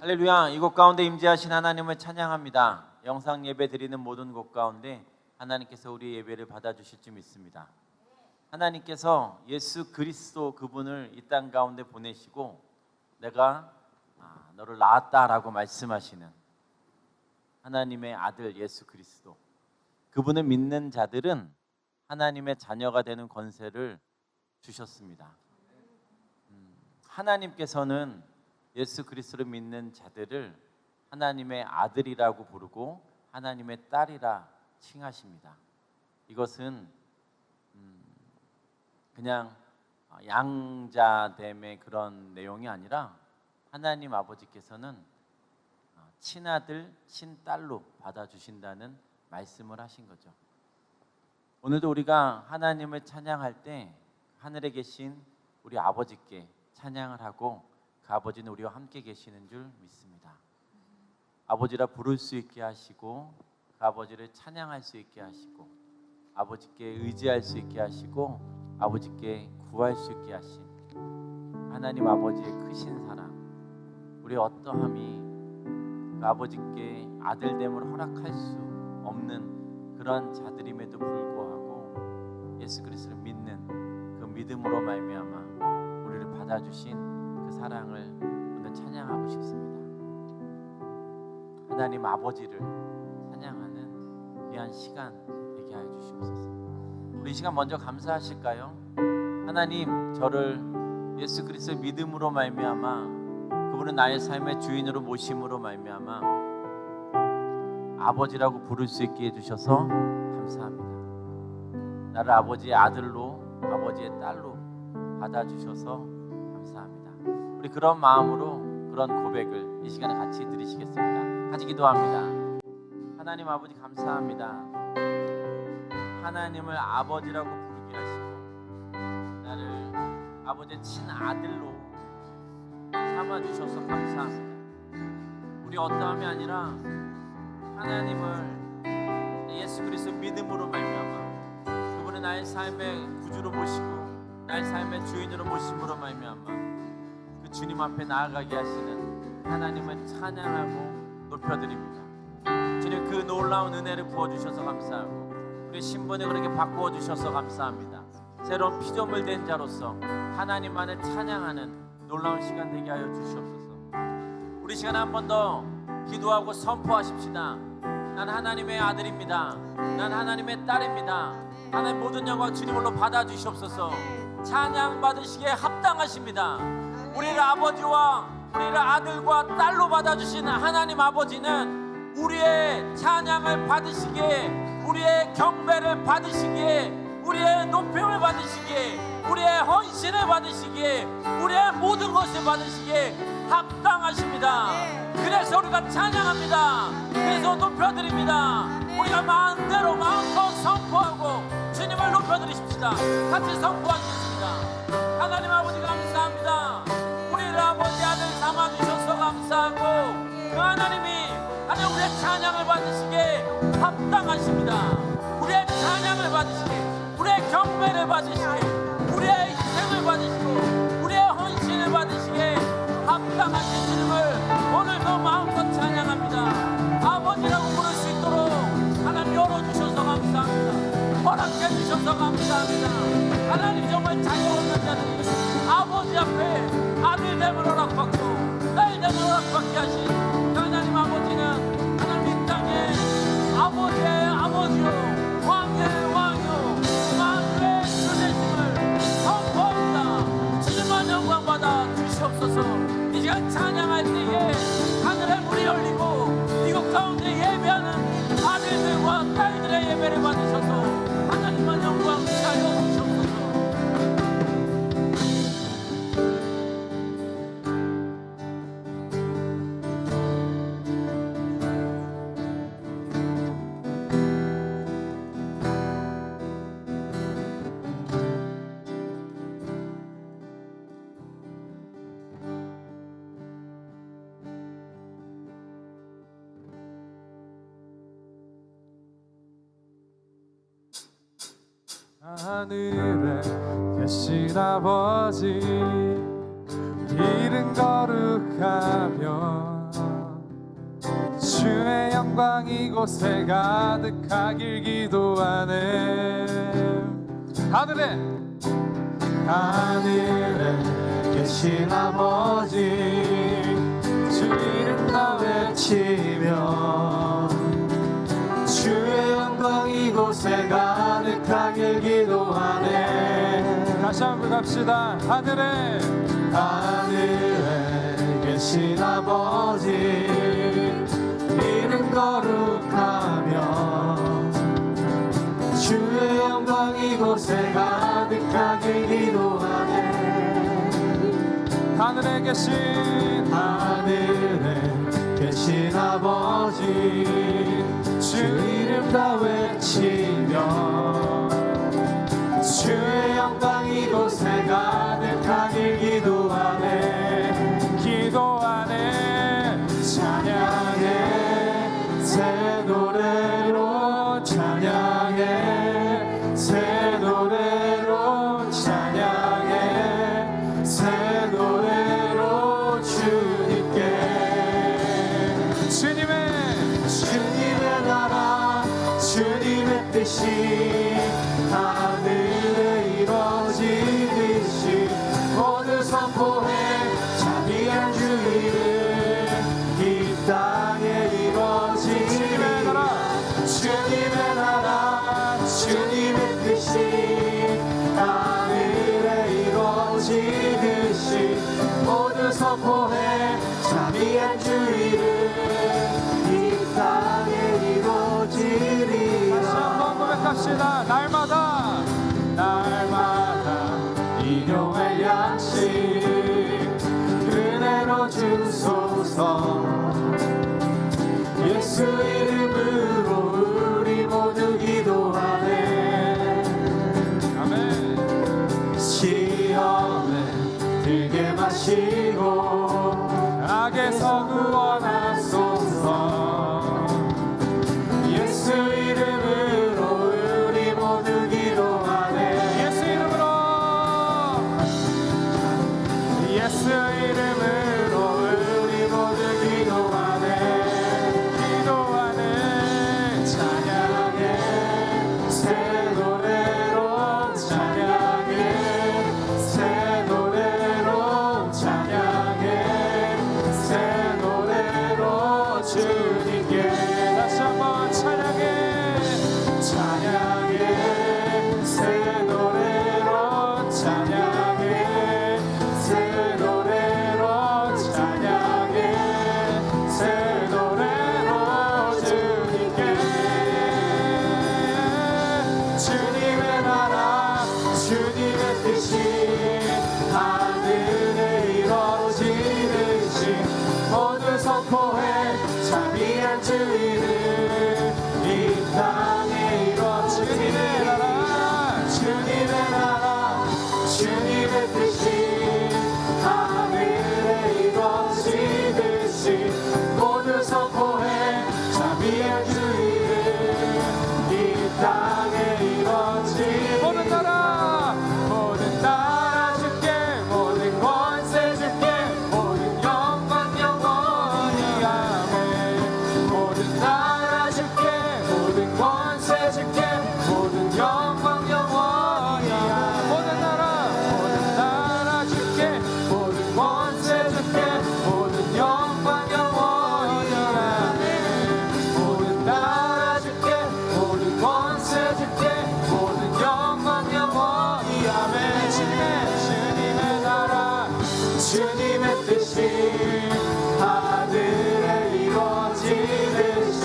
할렐루야. 이곳 가운데 임재하신 하나님을 찬양합니다. 영상 예배 드리는 모든 곳 가운데 하나님께서 우리의 예배를 받아주실 줄 믿습니다. 하나님께서 예수 그리스도 그분을 이 땅 가운데 보내시고 내가 너를 낳았다라고 말씀하시는 하나님의 아들 예수 그리스도, 그분을 믿는 자들은 하나님의 자녀가 되는 권세를 주셨습니다. 하나님께서는 예수 그리스도를 믿는 자들을 하나님의 아들이라고 부르고 하나님의 딸이라 칭하십니다. 이것은 그냥 양자됨의 그런 내용이 아니라 하나님 아버지께서는 친아들, 친딸로 받아주신다는 말씀을 하신 거죠. 오늘도 우리가 하나님을 찬양할 때 하늘에 계신 우리 아버지께 찬양을 하고 그 아버지는 우리와 함께 계시는 줄 믿습니다. 아버지라 부를 수 있게 하시고 그 아버지를 찬양할 수 있게 하시고 아버지께 의지할 수 있게 하시고 아버지께 구할 수 있게 하신 하나님 아버지의 크신 사랑, 우리의 어떠함이 그 아버지께 아들됨을 허락할 수 없는 그런 자들임에도 불구하고 예수 그리스도를 믿는 그 믿음으로 말미암아 우리를 받아주신 그 사랑을 오늘 찬양하고 싶습니다. 하나님 아버지를 찬양하는 귀한 시간 되게 하여 주시옵소서. 우리 이 시간 먼저 감사하실까요? 하나님, 저를 예수 그리스도의 믿음으로 말미암아 그분은 나의 삶의 주인으로 모심으로 말미암아 아버지라고 부를 수 있게 해주셔서 감사합니다. 나를 아버지의 아들로, 아버지의 딸로 받아주셔서 감사합니다. 우리 그런 마음으로 그런 고백을 이 시간에 같이 드리시겠습니다. 같이 기도합니다. 하나님 아버지 감사합니다. 하나님을 아버지라고 부르게 하시고 나를 아버지의 친아들로 삼아주셔서 감사합니다. 우리 어떠함이 아니라 하나님을 예수 그리스도 믿음으로 말미암아 그분은 나의 삶의 구주로 모시고 나의 삶의 주인으로 모심으로 말미암아 그 주님 앞에 나아가게 하시는 하나님을 찬양하고 높여드립니다. 주님, 그 놀라운 은혜를 부어주셔서 감사하고 우리 신분을 그렇게 바꾸어 주셔서 감사합니다. 새로운 피조물 된 자로서 하나님만을 찬양하는 놀라운 시간 되게 하여 주시옵소서. 우리 시간에 한 번 더 기도하고 선포하십시다. 난 하나님의 아들입니다. 난 하나님의 딸입니다. 하나님 모든 영광 주님으로 받아주시옵소서. 찬양 받으시기에 합당하십니다. 우리를 아버지와 우리를 아들과 딸로 받아주신 하나님 아버지는 우리의 찬양을 받으시기에, 우리의 경배를 받으시기에, 우리의 높임을 받으시기에, 우리의 헌신을 받으시기에, 우리의 모든 것을 받으시기에 합당하십니다. 그래서 우리가 찬양합니다. 그래서 높여드립니다. 우리가 마음대로 마음껏 선포하고 주님을 높여드리십시다. 같이 선포하시겠습니다. 하나님 아버지 감사합니다. 우리를 아버지 아들 삼아주셔서 감사하고 그 하나님이 하나님 우리의 찬양을 받으시기에 합당하십니다. 우리의 찬양을 받으시기에, 우리의 경배를 받으시기에, 우리의 희생을 받으시고 우리의 헌신을 받으시기에 합당하신 주님을 오늘도 마음껏 찬양합니다. 아버지라고 부를 수 있도록 하나님 열어주셔서 감사합니다. 허락해 주셔서 감사합니다. 하나님 정말 자격 없는 자들이 아버지 앞에 아들됨을 허락받고 딸됨을 허락받게 하신 하나님 아버지는 하나님 이 땅에 아버지의 아버지요 왕의 왕이요 만주의 주 되심을 선포합니다. 주님만 영광 받아 주시옵소서. 이 시간 찬양할 때에 하늘의 문이 열리고 이곳 가운데 예배하는 아들들과 딸들의 예배를 받으셔서 하나님만 영광 하여 주시옵소서. 하늘에 계신 아버지 이름 거룩하며 주의 영광 이곳에 가득하길 기도하네. 하늘에 계신 아버지 주 이름 다 외치며 주의 영광 이곳에 가득하길 기도하네. 다시 한번 갑시다. 하늘에 계신 아버지 이름 거룩하며 주의 영광 이곳에 가득하길 기도하네. 하늘에 계신 아버지 주 이름 다 외치며 주의 영광 이곳에 가득하길 기도하네. 찬양해 새 노래로 찬양해 새 노래로 찬양해 새 노래로 주님께 주님의 나라 주님의 뜻이 하늘에 이루어지듯이 오늘 선포해 자비한 주 이름 이 땅에 이루어지리. 주님의 나라 주님의 뜻이 하늘에 이루어지듯이 모두 선포해 자비한 주 이름 이 땅에 이루어지리라. 다시 한번 고백합시다. 날마다 일용할 양식 은혜로 주소서. 예수 이름으로 우리 모두 기도하네. 아멘. 시험에 들게 마시고 악에서 구원하소서. 예수 이름으로 우리 모두 기도하네. 예수 이름으로 우리 모두 기도하네. 찬양해 새 노래로 찬양해 새 노래로 찬양해 새 노래로 주님께. 다시 한번 찬양해 새 노래로 찬양해 새 노래로 찬양해 새 노래로 주님께. 주님의 나라 주님의 뜻이 하늘에 이루어지듯이 모두 선포해 자비한 주 이름 이 땅에 이루어지는 나라. 주님의 나라 주님의 뜻이 하늘에 이루어지듯이 모두 선포해 자비한 주 이름 이 땅에 이루어지는 모든 나라 주께 모든 권세 주께 모든 영광 영원히 아멘. 모든 나라 주께 모든 권세 주께 모든 영광 영원히 아멘. 모든 나라 주께 모든 권세 주께 모든 영광 영원히 아멘. 모든 나라 주께 모든 권세 주께 모든 영광 영원히 아멘. 주님의 나라 주님의 뜻이 하늘에 이루어지듯이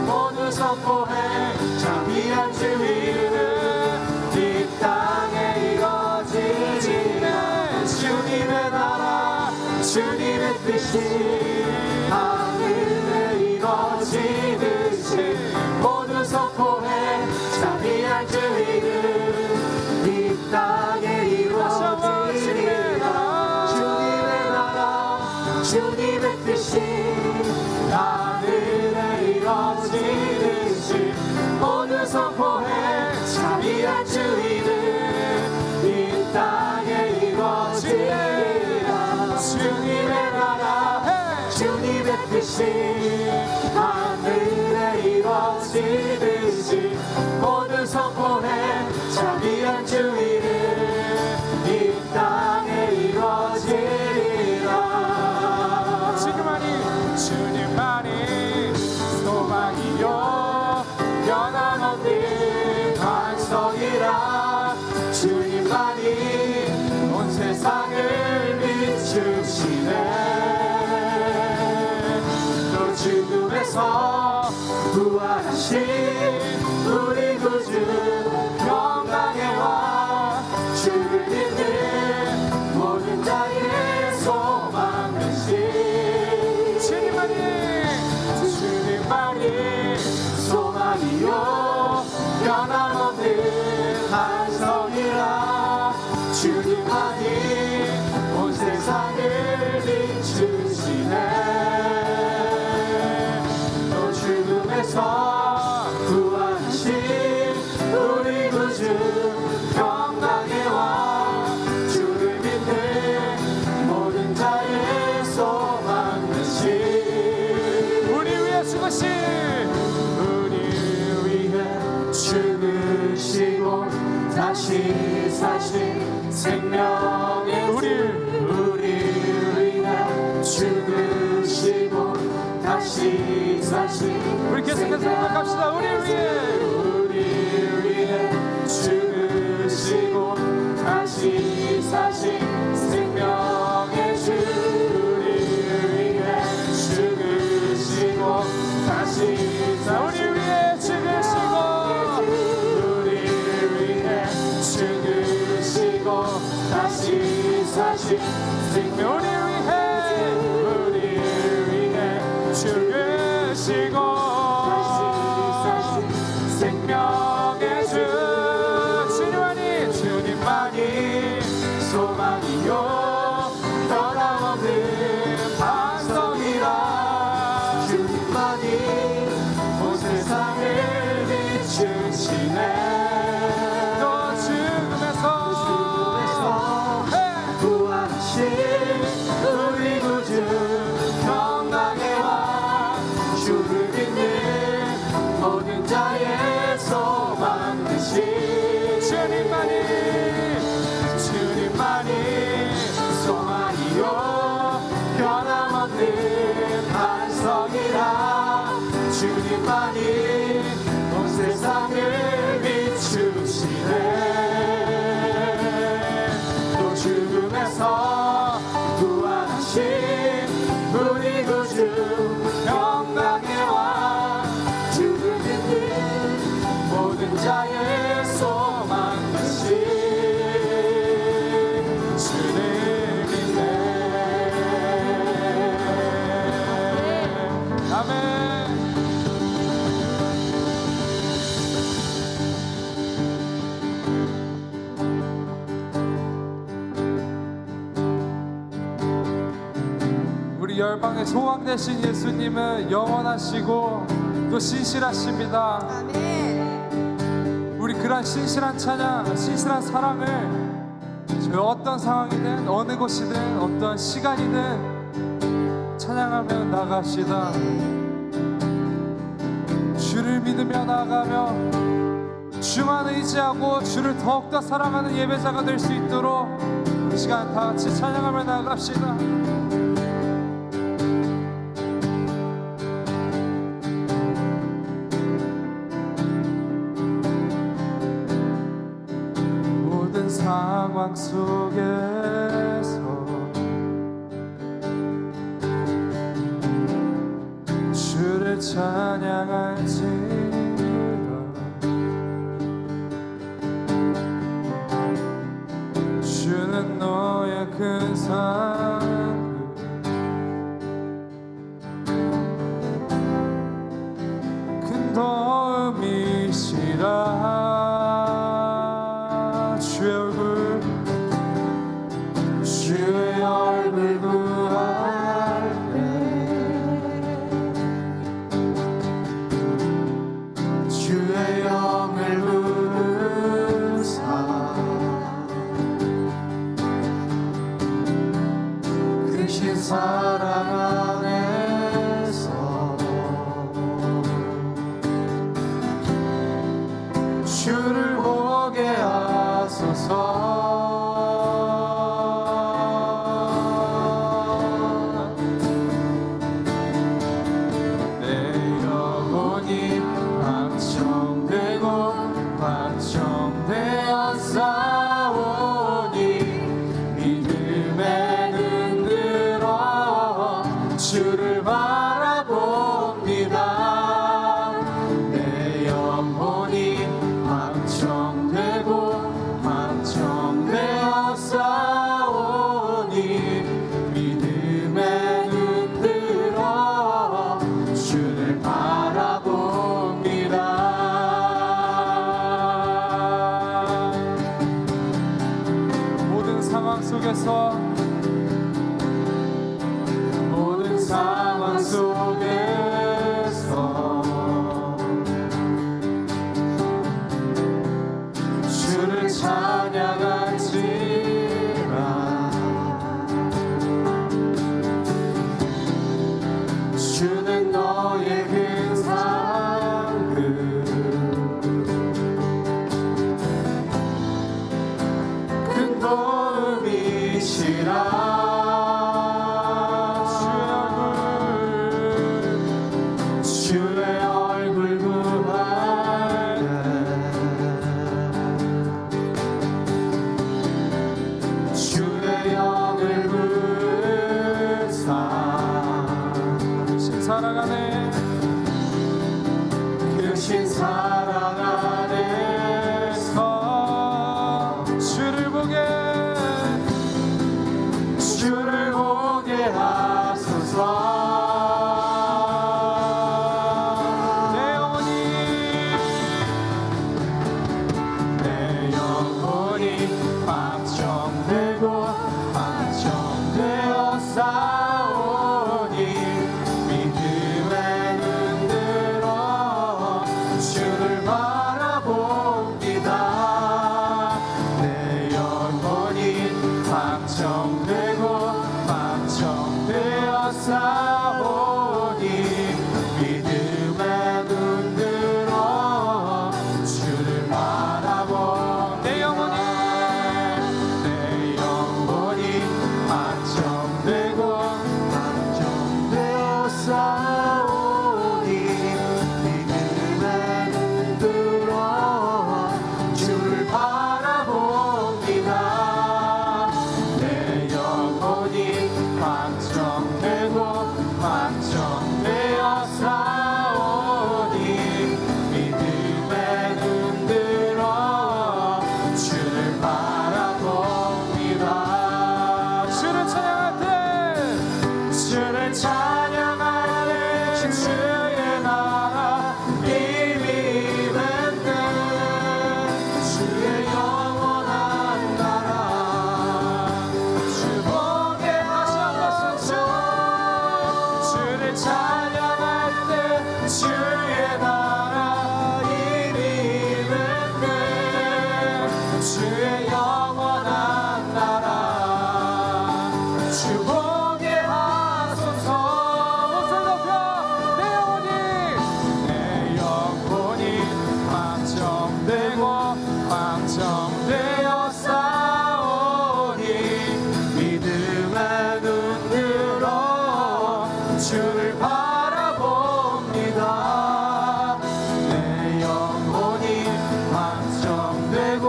모두 선포해 자비한 주 이름 이 땅에 이루어지리라. 주님의 나라 주님의 뜻이 하늘에 이루어지듯이 모두 선포해 자비한 주 이름 이 땅에 이루어지리라. 주님의 나라 주님의 뜻이 하늘에 이루어지듯이 모두 선포해 자비한 주 이름 이 땅에 이루어지리라. 주님의 나라 주님의 뜻이 선포해 자비한 주 이름 이 땅에 이루어지리라. 지금만이 주님만이 소망이요 변함없는 반석이라. 주님만이 온 세상을 비추시네. 또 죽음에서 부활하신 우리 구주 평강의 왕 주를 믿는 모든 자의 소망 되신 주님만이 소망이요 변함없는 반석이라. 주님만이 온 세상을 비추시네. 또 죽음에서 부활하신 우리 구주 평강의 왕 주를 믿는 모든 자의 소망 되신 우리 위해 죽으신 우리 위해 죽으시고 다시 사신 생명의 우리 위해 죽으시고 다시 사신 우리 계속해서 생각합시다. 우리 위해 죽으시고 다시 사신 생명의 주 우리 위해 죽으시고 다시 우리 위해 죽으시고 우리 위해 죽으시고 다시 사신 생명 우리 위해 죽으시고 생명의 주 주님만이 소망이요 변함없는 반석이라. 주님만이 온 세상을 비추시네. 또 죽음에서 부활하신 우리 구주 평강의 왕 주를 믿는 모든 자의 소망 되신 주님만이 소망이요 변함없는 반석이라. 주님만이 온 세상을 비추시네. 또 죽음에서 부활하신 우리 구주 평강의 왕 주를 믿는 모든 자의 소망 되신 주를 믿네. 아멘. 우리 열방의 소망 되신 예수님은 영원하시고 또 신실하십니다. 우리 그런 신실한 찬양, 신실한 사랑을 저희 어떤 상황이든 어느 곳이든 어떤 시간이든 찬양하며 나갑시다. 주를 믿으며 나아가며 주만 의지하고 주를 더욱더 사랑하는 예배자가 될 수 있도록 이 시간 다 같이 찬양하며 나아갑시다. 모든 상황 속에서 주를 찬양할지라. 주는 너의 큰 사랑 큰 도움이시라. 주의 얼굴 구할 때 주의 영을 부르사 크신 사랑 안에서 사랑 안에서 주를 보게 하소서. 내 영혼이 확정되고 확정되어 싸우니 믿음의 눈으로 주를 바라봅니다. 내 영혼이 확정되고 확정되어 싸우니 믿음의 눈으로 주를 바라봅니다. 내 영혼이 확정되고 확정되어 싸우니 믿음의 눈으로 주를 바라봅니다. 내 영혼이 확정되고 확정되어 싸우니 믿음의 눈으로 주를 바라봅니다. 주를 찬양할 때 주를 찬양할 때 주의 나라 이미 ven데 주의 영원한 나라 주 보게 하소서. 주를 찬양할 때 주의 나라 이미 ven데 주의 영원한 나라 주 보게 하소서. 목소리 높여 내 영혼이 확정되고 확정되어 싸우니 믿음의 눈으로 주를 바라봅니다. 내 영혼이 확정되고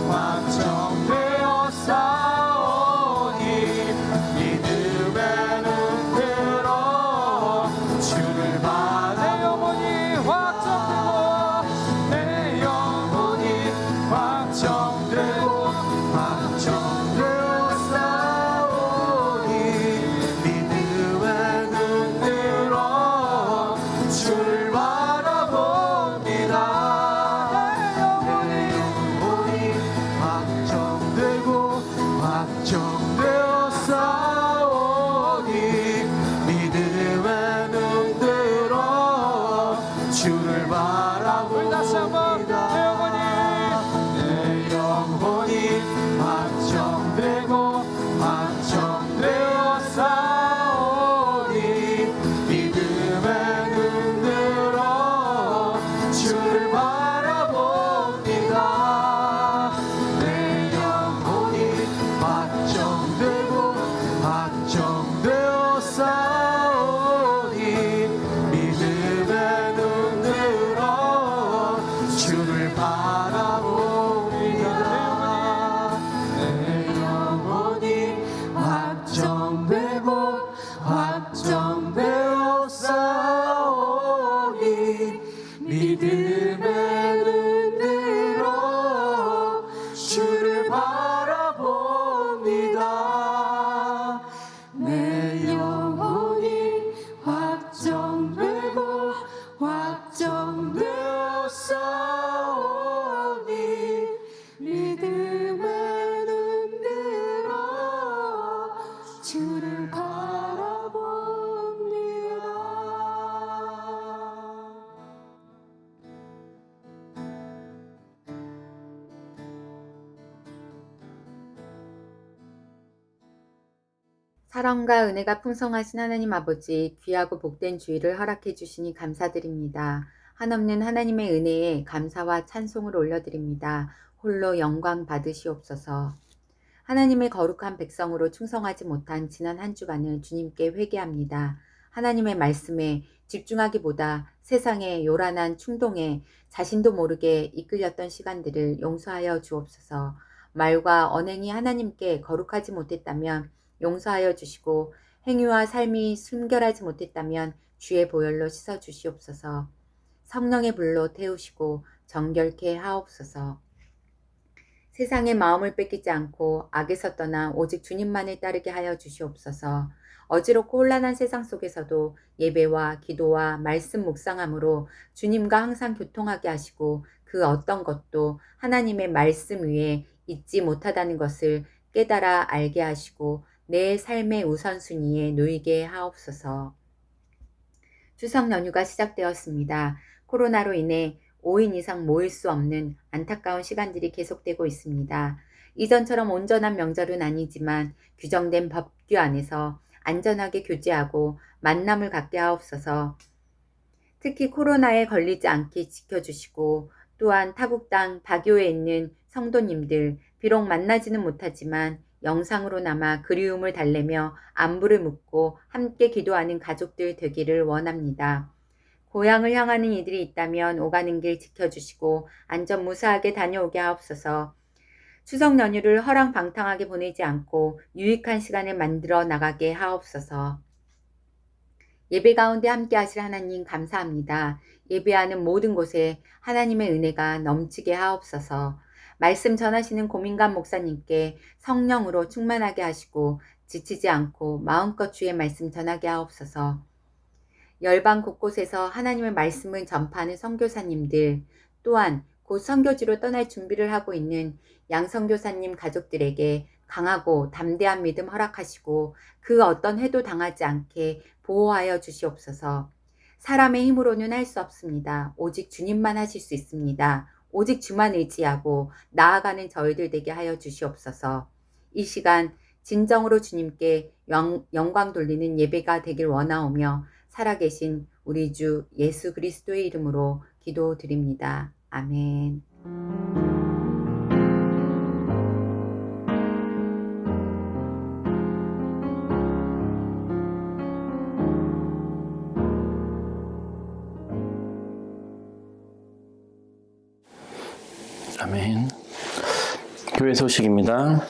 확정되어 싸우니 믿음의 눈으로 주를 바라봅니다. 내 영혼이 확정되고 확정되어 싸우니 믿음의 눈으로 주를 바라봅니다. 내 영혼이 확정되고 확정되어 싸우니 믿음의 눈으로 주를 우리 다시 한번 내 내 영혼이 확정되고 확정되어 싸우니 믿음의 눈으로 주를 바라봅니다. 내 영혼이 확정되고 확정되어 싸우니 믿음의 눈으로 주를 바라봅니다. 내 영혼이 확정되고 확정되어 싸우니 믿음의 눈으로 주를 바라봅니다. 내 영혼이 확정되고 확정되어 싸우니 믿음의 눈으로 주를 바라봅니다. 사랑과 은혜가 풍성하신 하나님 아버지, 귀하고 복된 주일을 허락해 주시니 감사드립니다. 한없는 하나님의 은혜에 감사와 찬송을 올려드립니다. 홀로 영광 받으시옵소서. 하나님의 거룩한 백성으로 충성하지 못한 지난 한 주간을 주님께 회개합니다. 하나님의 말씀에 집중하기보다 세상의 요란한 충동에 자신도 모르게 이끌렸던 시간들을 용서하여 주옵소서. 말과 언행이 하나님께 거룩하지 못했다면 용서하여 주시고 행위와 삶이 순결하지 못했다면 주의 보혈로 씻어 주시옵소서. 성령의 불로 태우시고 정결케 하옵소서. 세상의 마음을 뺏기지 않고 악에서 떠나 오직 주님만을 따르게 하여 주시옵소서. 어지럽고 혼란한 세상 속에서도 예배와 기도와 말씀 묵상함으로 주님과 항상 교통하게 하시고 그 어떤 것도 하나님의 말씀 위에 있지 못하다는 것을 깨달아 알게 하시고 내 삶의 우선순위에 놓이게 하옵소서. 추석 연휴가 시작되었습니다. 코로나로 인해 5인 이상 모일 수 없는 안타까운 시간들이 계속되고 있습니다. 이전처럼 온전한 명절은 아니지만 규정된 법규 안에서 안전하게 교제하고 만남을 갖게 하옵소서. 특히 코로나에 걸리지 않게 지켜주시고 또한 타국 땅 바교에 있는 성도님들 비록 만나지는 못하지만 영상으로나마 그리움을 달래며 안부를 묻고 함께 기도하는 가족들 되기를 원합니다. 고향을 향하는 이들이 있다면 오가는 길 지켜주시고 안전 무사하게 다녀오게 하옵소서. 추석 연휴를 허랑방탕하게 보내지 않고 유익한 시간을 만들어 나가게 하옵소서. 예배 가운데 함께 하실 하나님 감사합니다. 예배하는 모든 곳에 하나님의 은혜가 넘치게 하옵소서. 말씀 전하시는 고민감 목사님께 성령으로 충만하게 하시고 지치지 않고 마음껏 주의 말씀 전하게 하옵소서. 열방 곳곳에서 하나님의 말씀을 전파하는 선교사님들 또한 곧 선교지로 떠날 준비를 하고 있는 양선교사님 가족들에게 강하고 담대한 믿음 허락하시고 그 어떤 해도 당하지 않게 보호하여 주시옵소서. 사람의 힘으로는 할 수 없습니다. 오직 주님만 하실 수 있습니다. 오직 주만 의지하고 나아가는 저희들 되게 하여 주시옵소서. 이 시간 진정으로 주님께 영광 돌리는 예배가 되길 원하오며 살아계신 우리 주 예수 그리스도의 이름으로 기도드립니다. 아멘. 아멘. 교회 소식입니다.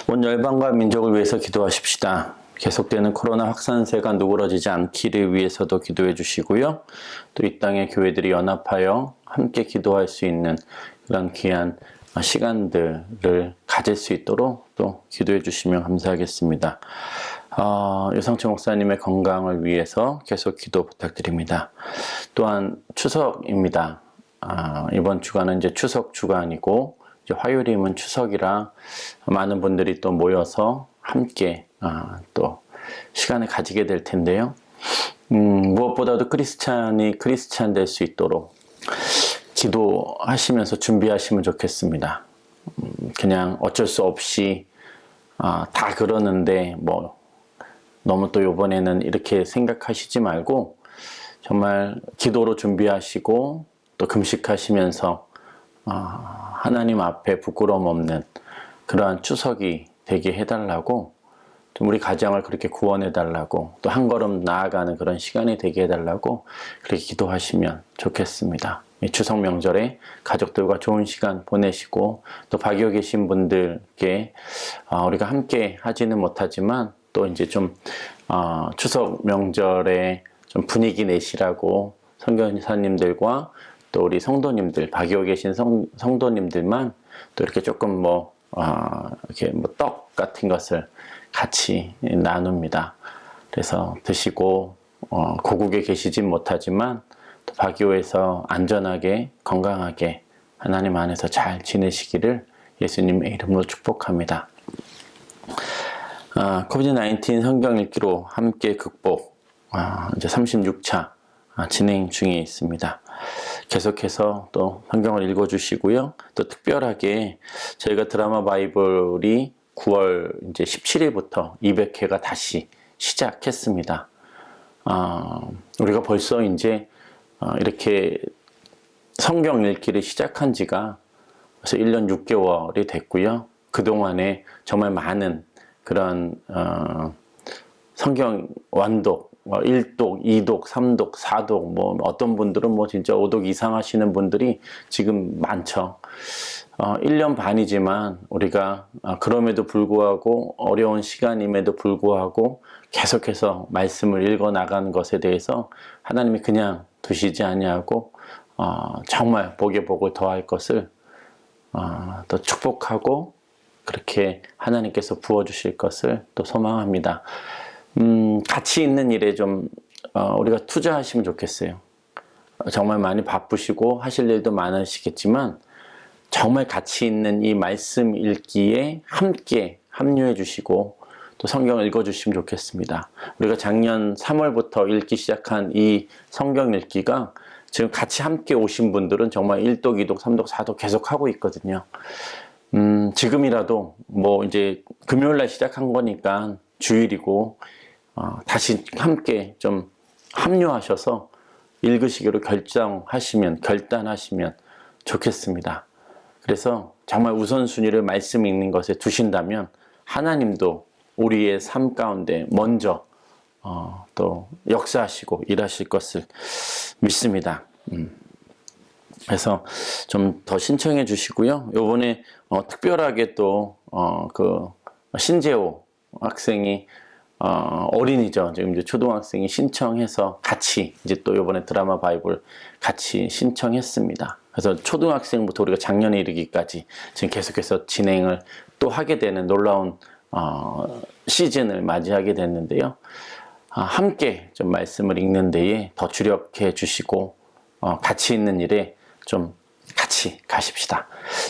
온 열방과 민족을 위해서 기도하십시다. 계속되는 코로나 확산세가 누그러지지 않기를 위해서도 기도해 주시고요. 또 이 땅의 교회들이 연합하여 함께 기도할 수 있는 그런 귀한 시간들을 가질 수 있도록 또 기도해 주시면 감사하겠습니다. 유상철 목사님의 건강을 위해서 계속 기도 부탁드립니다. 또한 추석입니다. 이번 주간은 이제 추석 주간이고 이제 화요일이면 추석이라 많은 분들이 또 모여서 함께 또 시간을 가지게 될 텐데요. 무엇보다도 크리스찬이 크리스찬 될 수 있도록 기도하시면서 준비하시면 좋겠습니다. 그냥 어쩔 수 없이 다 그러는데 뭐 너무 또 이번에는 이렇게 생각하시지 말고 정말 기도로 준비하시고 또 금식하시면서 하나님 앞에 부끄러움 없는 그러한 추석이 되게 해달라고 좀 우리 가정을 그렇게 구원해달라고 또 한 걸음 나아가는 그런 시간이 되게 해달라고 그렇게 기도하시면 좋겠습니다. 이 추석 명절에 가족들과 좋은 시간 보내시고 또 밖에 계신 분들께 우리가 함께 하지는 못하지만 또 이제 좀 추석 명절에 좀 분위기 내시라고 선교사님들과 또 우리 성도님들, 밖에 계신 성도님들만 또 이렇게 조금 이렇게 떡 같은 것을 같이 나눕니다. 그래서 드시고 고국에 계시진 못하지만 또 바기오에서 안전하게 건강하게 하나님 안에서 잘 지내시기를 예수님의 이름으로 축복합니다. 코비드-19 성경 읽기로 함께 극복 이제 36차 진행 중에 있습니다. 계속해서 또 성경을 읽어주시고요. 또 특별하게 저희가 드라마 바이블이 9월 이제 17일부터 200회가 다시 시작했습니다. 우리가 벌써 이제 이렇게 성경 읽기를 시작한 지가 벌써 1년 6개월이 됐고요. 그동안에 정말 많은 그런 성경 완독 1독, 2독, 3독, 4독, 어떤 분들은 진짜 5독 이상 하시는 분들이 지금 많죠. 1년 반이지만 우리가 그럼에도 불구하고 어려운 시간임에도 불구하고 계속해서 말씀을 읽어 나가는 것에 대해서 하나님이 그냥 두시지 아니하고 정말 복에 복을 더할 것을 또 축복하고 그렇게 하나님께서 부어주실 것을 또 소망합니다. 가치 있는 일에 좀 우리가 투자하시면 좋겠어요. 정말 많이 바쁘시고 하실 일도 많으시겠지만 정말 가치 있는 이 말씀 읽기에 함께 합류해 주시고 또 성경을 읽어주시면 좋겠습니다. 우리가 작년 3월부터 읽기 시작한 이 성경 읽기가 지금 같이 함께 오신 분들은 정말 1독, 2독, 3독, 4독 계속 하고 있거든요. 지금이라도 뭐 이제 금요일날 시작한 거니까 주일이고 다시 함께 좀 합류하셔서 읽으시기로 결단하시면 좋겠습니다. 그래서 정말 우선순위를 말씀 읽는 것에 두신다면 하나님도 우리의 삶 가운데 먼저 또 역사하시고 일하실 것을 믿습니다. 그래서 좀 더 신청해 주시고요. 요번에 특별하게 또 그 신재호 학생이 어린이죠. 지금 이제 초등학생이 신청해서 같이 이제 또 요번에 드라마 바이블 같이 신청했습니다. 그래서 초등학생부터 우리가 작년에 이르기까지 지금 계속해서 진행을 또 하게 되는 놀라운 시즌을 맞이하게 됐는데요. 함께 좀 말씀을 읽는 데에 더 주력해 주시고 가치 있는 일에 좀 같이 가십시다.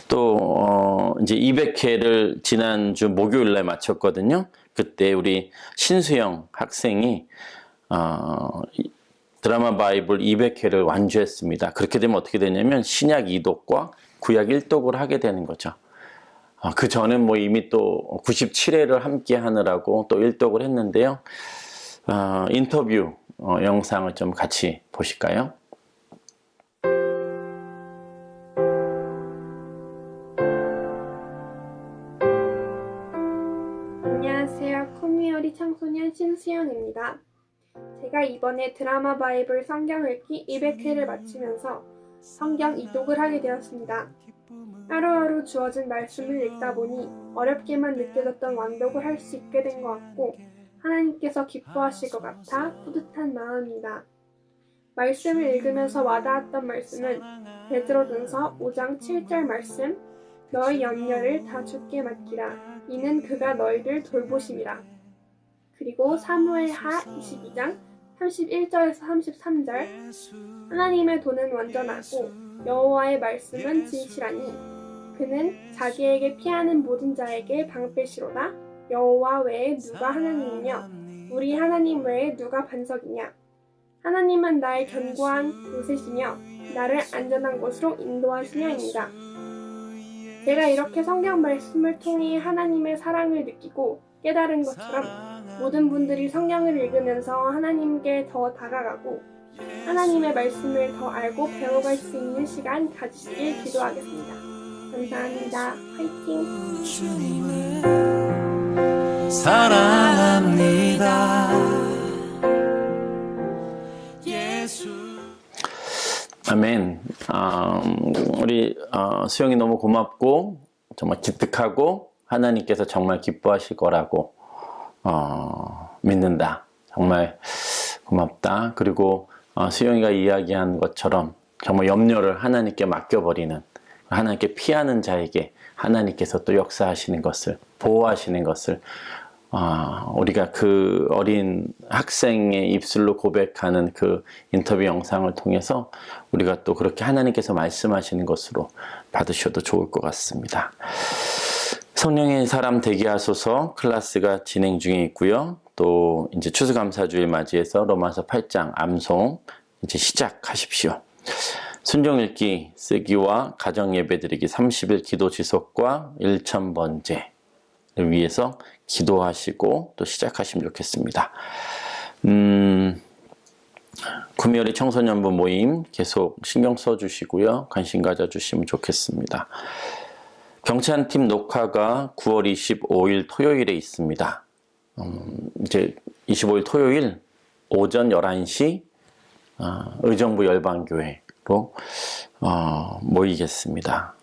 또 이제 200회를 지난주 목요일 날 마쳤거든요. 그때 우리 신수영 학생이 드라마 바이블 200회를 완주했습니다. 그렇게 되면 어떻게 되냐면 신약 2독과 구약 1독을 하게 되는 거죠. 그 전엔 뭐 이미 또 97회를 함께 하느라고 또 1독을 했는데요. 인터뷰 영상을 좀 같이 보실까요? 안녕하세요. 코미어리 청소년 신수영입니다. 제가 이번에 드라마 바이블 성경 읽기 200회를 마치면서 성경 이독을 하게 되었습니다. 하루하루 주어진 말씀을 읽다 보니 어렵게만 느껴졌던 완독을 할 수 있게 된 것 같고 하나님께서 기뻐하실 것 같아 뿌듯한 마음입니다. 말씀을 읽으면서 와닿았던 말씀은 베드로전서 5장 7절 말씀, 너의 염려를 다 주께 맡기라. 이는 그가 너희를 돌보심이라. 그리고 사무엘하 22장 31절에서 33절, 하나님의 도는 완전하고 여호와의 말씀은 진실하니 그는 자기에게 피하는 모든 자에게 방패시로다. 여호와 외에 누가 하나님이며 우리 하나님 외에 누가 반석이냐. 하나님은 나의 견고한 요새시며 나를 안전한 곳으로 인도하시며입니다. 제가 이렇게 성경 말씀을 통해 하나님의 사랑을 느끼고 깨달은 것처럼 모든 분들이 성경을 읽으면서 하나님께 더 다가가고 하나님의 말씀을 더 알고 배워갈 수 있는 시간 가지시길 기도하겠습니다. 감사합니다. 화이팅! 주님을 사랑합니다. 예수. 아멘. 우리 수영이 너무 고맙고 정말 기특하고 하나님께서 정말 기뻐하실 거라고 믿는다. 정말 고맙다. 그리고 수영이가 이야기한 것처럼 정말 염려를 하나님께 맡겨버리는, 하나님께 피하는 자에게 하나님께서 또 역사하시는 것을, 보호하시는 것을 우리가 그 어린 학생의 입술로 고백하는 그 인터뷰 영상을 통해서 우리가 또 그렇게 하나님께서 말씀하시는 것으로 받으셔도 좋을 것 같습니다. 성령의 사람 되게 하소서 클래스가 진행 중에 있고요. 또 이제 추수감사주일 맞이해서 로마서 8장 암송 이제 시작하십시오. 순종 읽기 쓰기와 가정 예배 드리기 30일 기도 지속과 1000번제를 위해서 기도하시고 또 시작하시면 좋겠습니다. 금요일에 청소년부 모임 계속 신경 써주시고요. 관심 가져주시면 좋겠습니다. 경찬팀 녹화가 9월 25일 토요일에 있습니다. 이제 25일 토요일 오전 11시 의정부 열방교회로 모이겠습니다.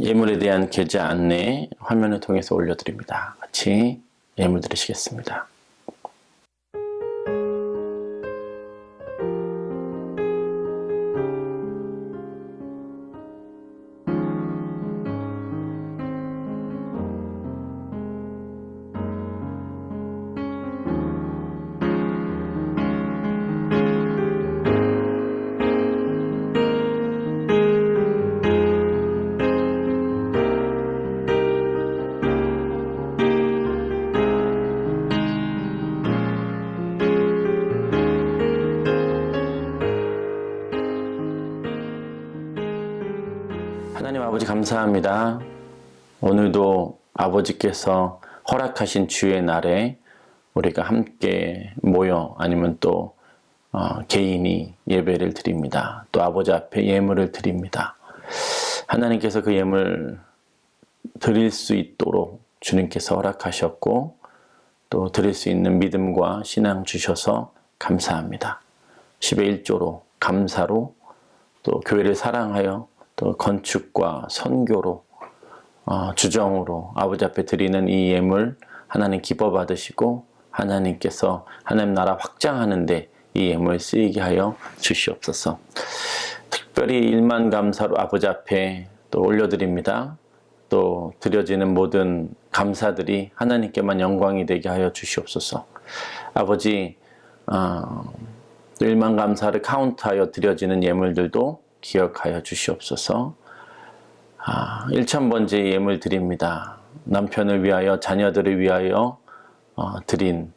예물에 대한 계좌 안내 화면을 통해서 올려드립니다. 같이 예물 드리시겠습니다. 하나님 아버지 감사합니다. 오늘도 아버지께서 허락하신 주의 날에 우리가 함께 모여 아니면 또 개인이 예배를 드립니다. 또 아버지 앞에 예물을 드립니다. 하나님께서 그 예물 드릴 수 있도록 주님께서 허락하셨고 또 드릴 수 있는 믿음과 신앙 주셔서 감사합니다. 10의 1조로 감사로 또 교회를 사랑하여 또 건축과 선교로 주정으로 아버지 앞에 드리는 이 예물 하나님 기뻐 받으시고 하나님께서 하나님 나라 확장하는데 이 예물 쓰이게 하여 주시옵소서. 특별히 일만 감사로 아버지 앞에 또 올려드립니다. 또 드려지는 모든 감사들이 하나님께만 영광이 되게 하여 주시옵소서. 아버지 또 일만 감사를 카운트하여 드려지는 예물들도 기억하여 주시옵소서. 1000번째 예물 드립니다. 남편을 위하여 자녀들을 위하여 드린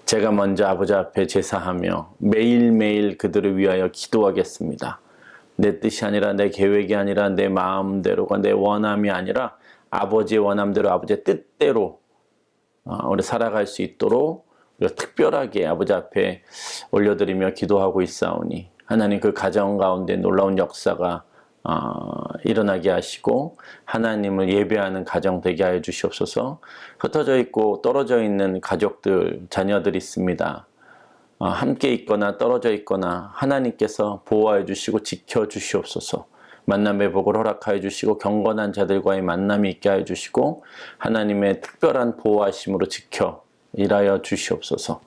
제가 먼저 아버지 앞에 제사하며 매일매일 그들을 위하여 기도하겠습니다. 내 뜻이 아니라 내 계획이 아니라 내 마음대로가 내 원함이 아니라 아버지의 원함대로 아버지의 뜻대로 우리 살아갈 수 있도록 우리가 특별하게 아버지 앞에 올려드리며 기도하고 있사오니 하나님 그 가정 가운데 놀라운 역사가 일어나게 하시고 하나님을 예배하는 가정 되게 하여 주시옵소서. 흩어져 있고 떨어져 있는 가족들, 자녀들 있습니다. 함께 있거나 떨어져 있거나 하나님께서 보호하여 주시고 지켜 주시옵소서. 만남의 복을 허락하여 주시고 경건한 자들과의 만남이 있게 하여 주시고 하나님의 특별한 보호하심으로 지켜 일하여 주시옵소서.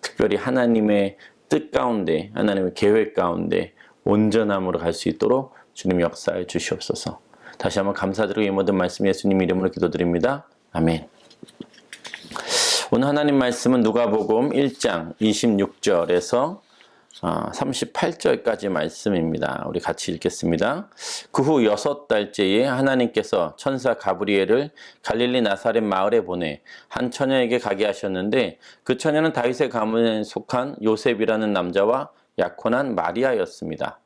특별히 하나님의 뜻 가운데 하나님의 계획 가운데 온전함으로 갈 수 있도록 주님 역사해 주시옵소서. 다시 한번 감사드리고 이 모든 말씀 예수님 이름으로 기도드립니다. 아멘. 오늘 하나님 말씀은 누가복음 1장 26절에서 38절까지 말씀입니다. 우리 같이 읽겠습니다. 그 후 6달째에 하나님께서 천사 가브리엘을 갈릴리 나사렛 마을에 보내 한 처녀에게 가게 하셨는데 그 처녀는 다윗의 가문에 속한 요셉이라는 남자와 약혼한 마리아였습니다.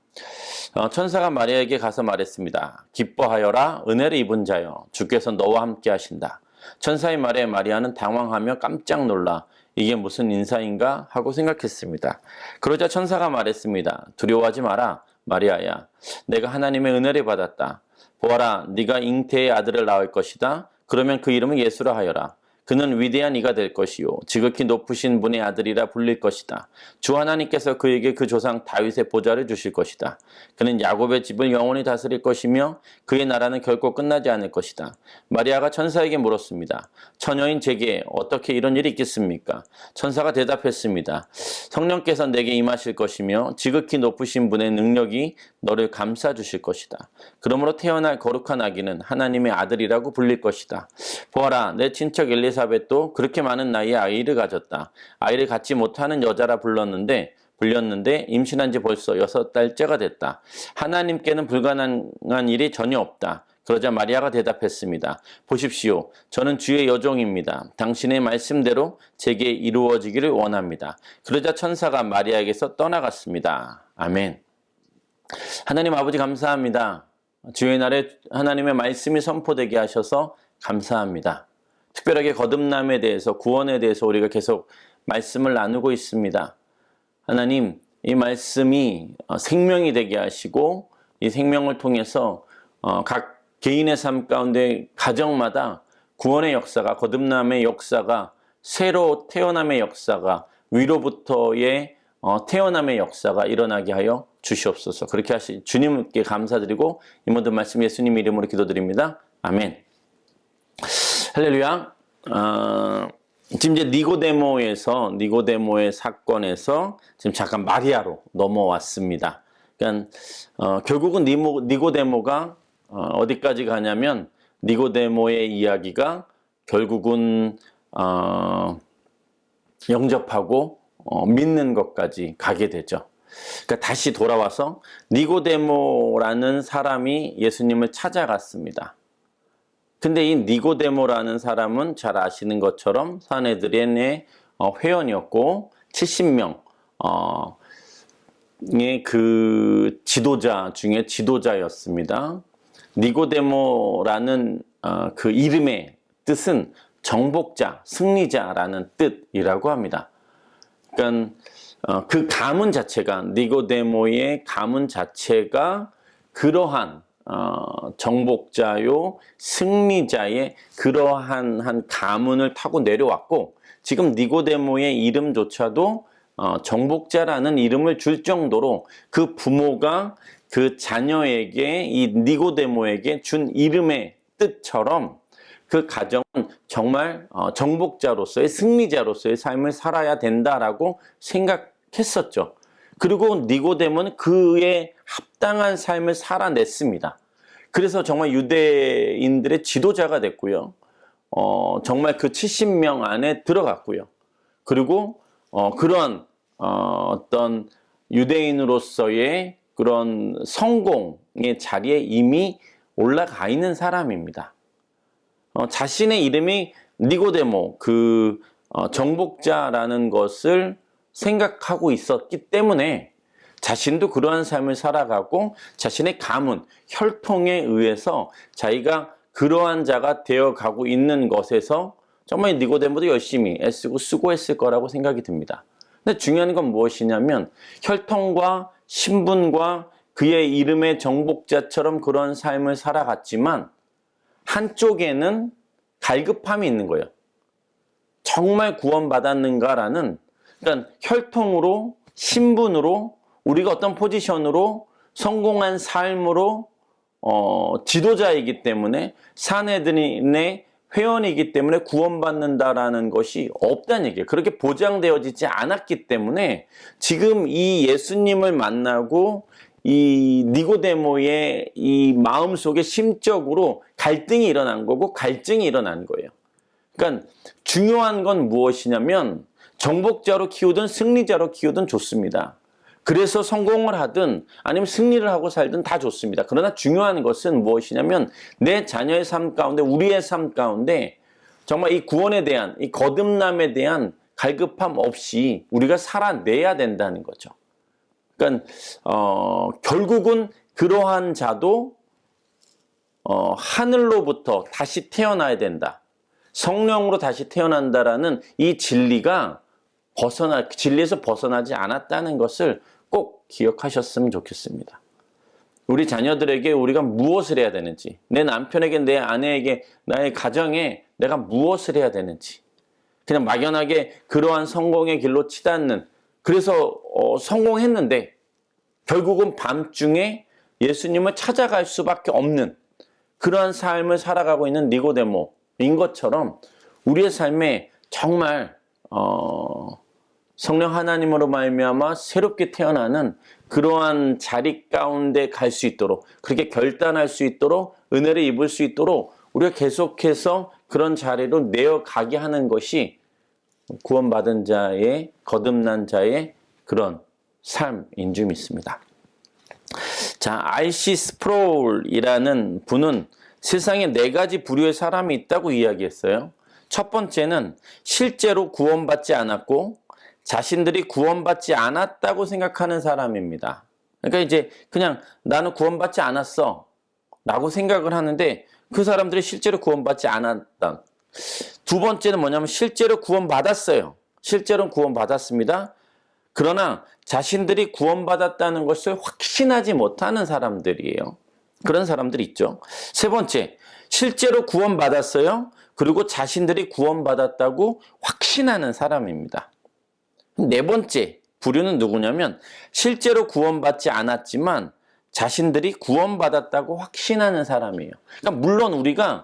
천사가 마리아에게 가서 말했습니다. 기뻐하여라 은혜를 입은 자여 주께서 너와 함께 하신다. 천사의 말에 마리아는 당황하며 깜짝 놀라 이게 무슨 인사인가 하고 생각했습니다. 그러자 천사가 말했습니다. 두려워하지 마라 마리아야. 내가 하나님의 은혜를 받았다. 보아라 네가 잉태의 아들을 낳을 것이다. 그러면 그 이름은 예수라 하여라. 그는 위대한 이가 될 것이요 지극히 높으신 분의 아들이라 불릴 것이다. 주 하나님께서 그에게 그 조상 다윗의 보좌를 주실 것이다. 그는 야곱의 집을 영원히 다스릴 것이며 그의 나라는 결코 끝나지 않을 것이다. 마리아가 천사에게 물었습니다. 처녀인 제게 어떻게 이런 일이 있겠습니까? 천사가 대답했습니다. 성령께서 내게 임하실 것이며 지극히 높으신 분의 능력이 너를 감싸 주실 것이다. 그러므로 태어날 거룩한 아기는 하나님의 아들이라고 불릴 것이다. 보아라 내 친척 엘리사벳도 그렇게 많은 나이에 아이를 가졌다. 아이를 갖지 못하는 여자라 불렸는데 임신한 지 벌써 6달째가 됐다. 하나님께는 불가능한 일이 전혀 없다. 그러자 마리아가 대답했습니다. 보십시오. 저는 주의 여종입니다. 당신의 말씀대로 제게 이루어지기를 원합니다. 그러자 천사가 마리아에게서 떠나갔습니다. 아멘. 하나님 아버지 감사합니다. 주의 날에 하나님의 말씀이 선포되게 하셔서 감사합니다. 특별하게 거듭남에 대해서 구원에 대해서 우리가 계속 말씀을 나누고 있습니다. 하나님 이 말씀이 생명이 되게 하시고 이 생명을 통해서 각 개인의 삶 가운데 가정마다 구원의 역사가 거듭남의 역사가 새로 태어남의 역사가 위로부터의 태어남의 역사가 일어나게 하여 주시옵소서. 그렇게 하시 주님께 감사드리고 이 모든 말씀 예수님 이름으로 기도드립니다. 아멘. 할렐루야. 지금 이제 니고데모의 사건에서 지금 잠깐 마리아로 넘어왔습니다. 그러니까 결국은 니고데모가 어디까지 가냐면 니고데모의 이야기가 결국은 영접하고 믿는 것까지 가게 되죠. 그러니까 다시 돌아와서 니고데모라는 사람이 예수님을 찾아갔습니다. 근데 이 니고데모라는 사람은 잘 아시는 것처럼 사내들의 회원이었고 70명 그 지도자 중에 지도자였습니다. 니고데모라는 그 이름의 뜻은 정복자, 승리자라는 뜻이라고 합니다. 그러니까 그 가문 자체가, 니고데모의 가문 자체가 그러한 정복자요 승리자의 그러한 한 가문을 타고 내려왔고, 지금 니고데모의 이름조차도 정복자라는 이름을 줄 정도로 그 부모가 그 자녀에게, 이 니고데모에게 준 이름의 뜻처럼 그 가정은 정말 정복자로서의, 승리자로서의 삶을 살아야 된다라고 생각했었죠. 그리고 니고데모는 그에 합당한 삶을 살아냈습니다. 그래서 정말 유대인들의 지도자가 됐고요. 정말 그 70명 안에 들어갔고요. 그리고 그런 어떤 유대인으로서의 그런 성공의 자리에 이미 올라가 있는 사람입니다. 자신의 이름이 니고데모, 그 정복자라는 것을 생각하고 있었기 때문에 자신도 그러한 삶을 살아가고 자신의 가문, 혈통에 의해서 자기가 그러한 자가 되어가고 있는 것에서 정말 니고데모도 열심히 애쓰고 수고했을 거라고 생각이 듭니다. 근데 중요한 건 무엇이냐면 혈통과 신분과 그의 이름의 정복자처럼 그런 삶을 살아갔지만 한쪽에는 갈급함이 있는 거예요. 정말 구원받았는가라는, 그러니까 혈통으로, 신분으로, 우리가 어떤 포지션으로, 성공한 삶으로 지도자이기 때문에, 사내들의 회원이기 때문에 구원받는다라는 것이 없다는 얘기예요. 그렇게 보장되어지지 않았기 때문에 지금 이 예수님을 만나고 이 니고데모의 이 마음속에 심적으로 갈등이 일어난 거고 갈증이 일어난 거예요. 그러니까 중요한 건 무엇이냐면 정복자로 키우든 승리자로 키우든 좋습니다. 그래서 성공을 하든 아니면 승리를 하고 살든 다 좋습니다. 그러나 중요한 것은 무엇이냐면 내 자녀의 삶 가운데, 우리의 삶 가운데 정말 이 구원에 대한, 이 거듭남에 대한 갈급함 없이 우리가 살아내야 된다는 거죠. 그러니까 결국은 그러한 자도 하늘로부터 다시 태어나야 된다. 성령으로 다시 태어난다라는 이 진리가 진리에서 벗어나지 않았다는 것을 꼭 기억하셨으면 좋겠습니다. 우리 자녀들에게 우리가 무엇을 해야 되는지, 내 남편에게, 내 아내에게, 나의 가정에 내가 무엇을 해야 되는지, 그냥 막연하게 그러한 성공의 길로 치닫는, 그래서 성공했는데 결국은 밤중에 예수님을 찾아갈 수밖에 없는 그러한 삶을 살아가고 있는 니고데모인 것처럼 우리의 삶에 정말 성령 하나님으로 말미암아 새롭게 태어나는 그러한 자리 가운데 갈 수 있도록, 그렇게 결단할 수 있도록, 은혜를 입을 수 있도록 우리가 계속해서 그런 자리로 내어가게 하는 것이 구원받은 자의, 거듭난 자의 그런 삶인 줄 믿습니다. 자, R.C. 스프롤이라는 분은 세상에 4가지 부류의 사람이 있다고 이야기했어요. 첫 번째는 실제로 구원받지 않았고 자신들이 구원받지 않았다고 생각하는 사람입니다. 그러니까 이제 그냥 나는 구원받지 않았어 라고 생각을 하는데 그 사람들이 실제로 구원받지 않았다. 두 번째는 뭐냐면 실제로 구원받았어요. 실제로는 구원받았습니다. 그러나 자신들이 구원받았다는 것을 확신하지 못하는 사람들이에요. 그런 사람들이 있죠. 세 번째, 실제로 구원받았어요. 그리고 자신들이 구원받았다고 확신하는 사람입니다. 네 번째 부류는 누구냐면 실제로 구원받지 않았지만 자신들이 구원받았다고 확신하는 사람이에요. 그러니까 물론 우리가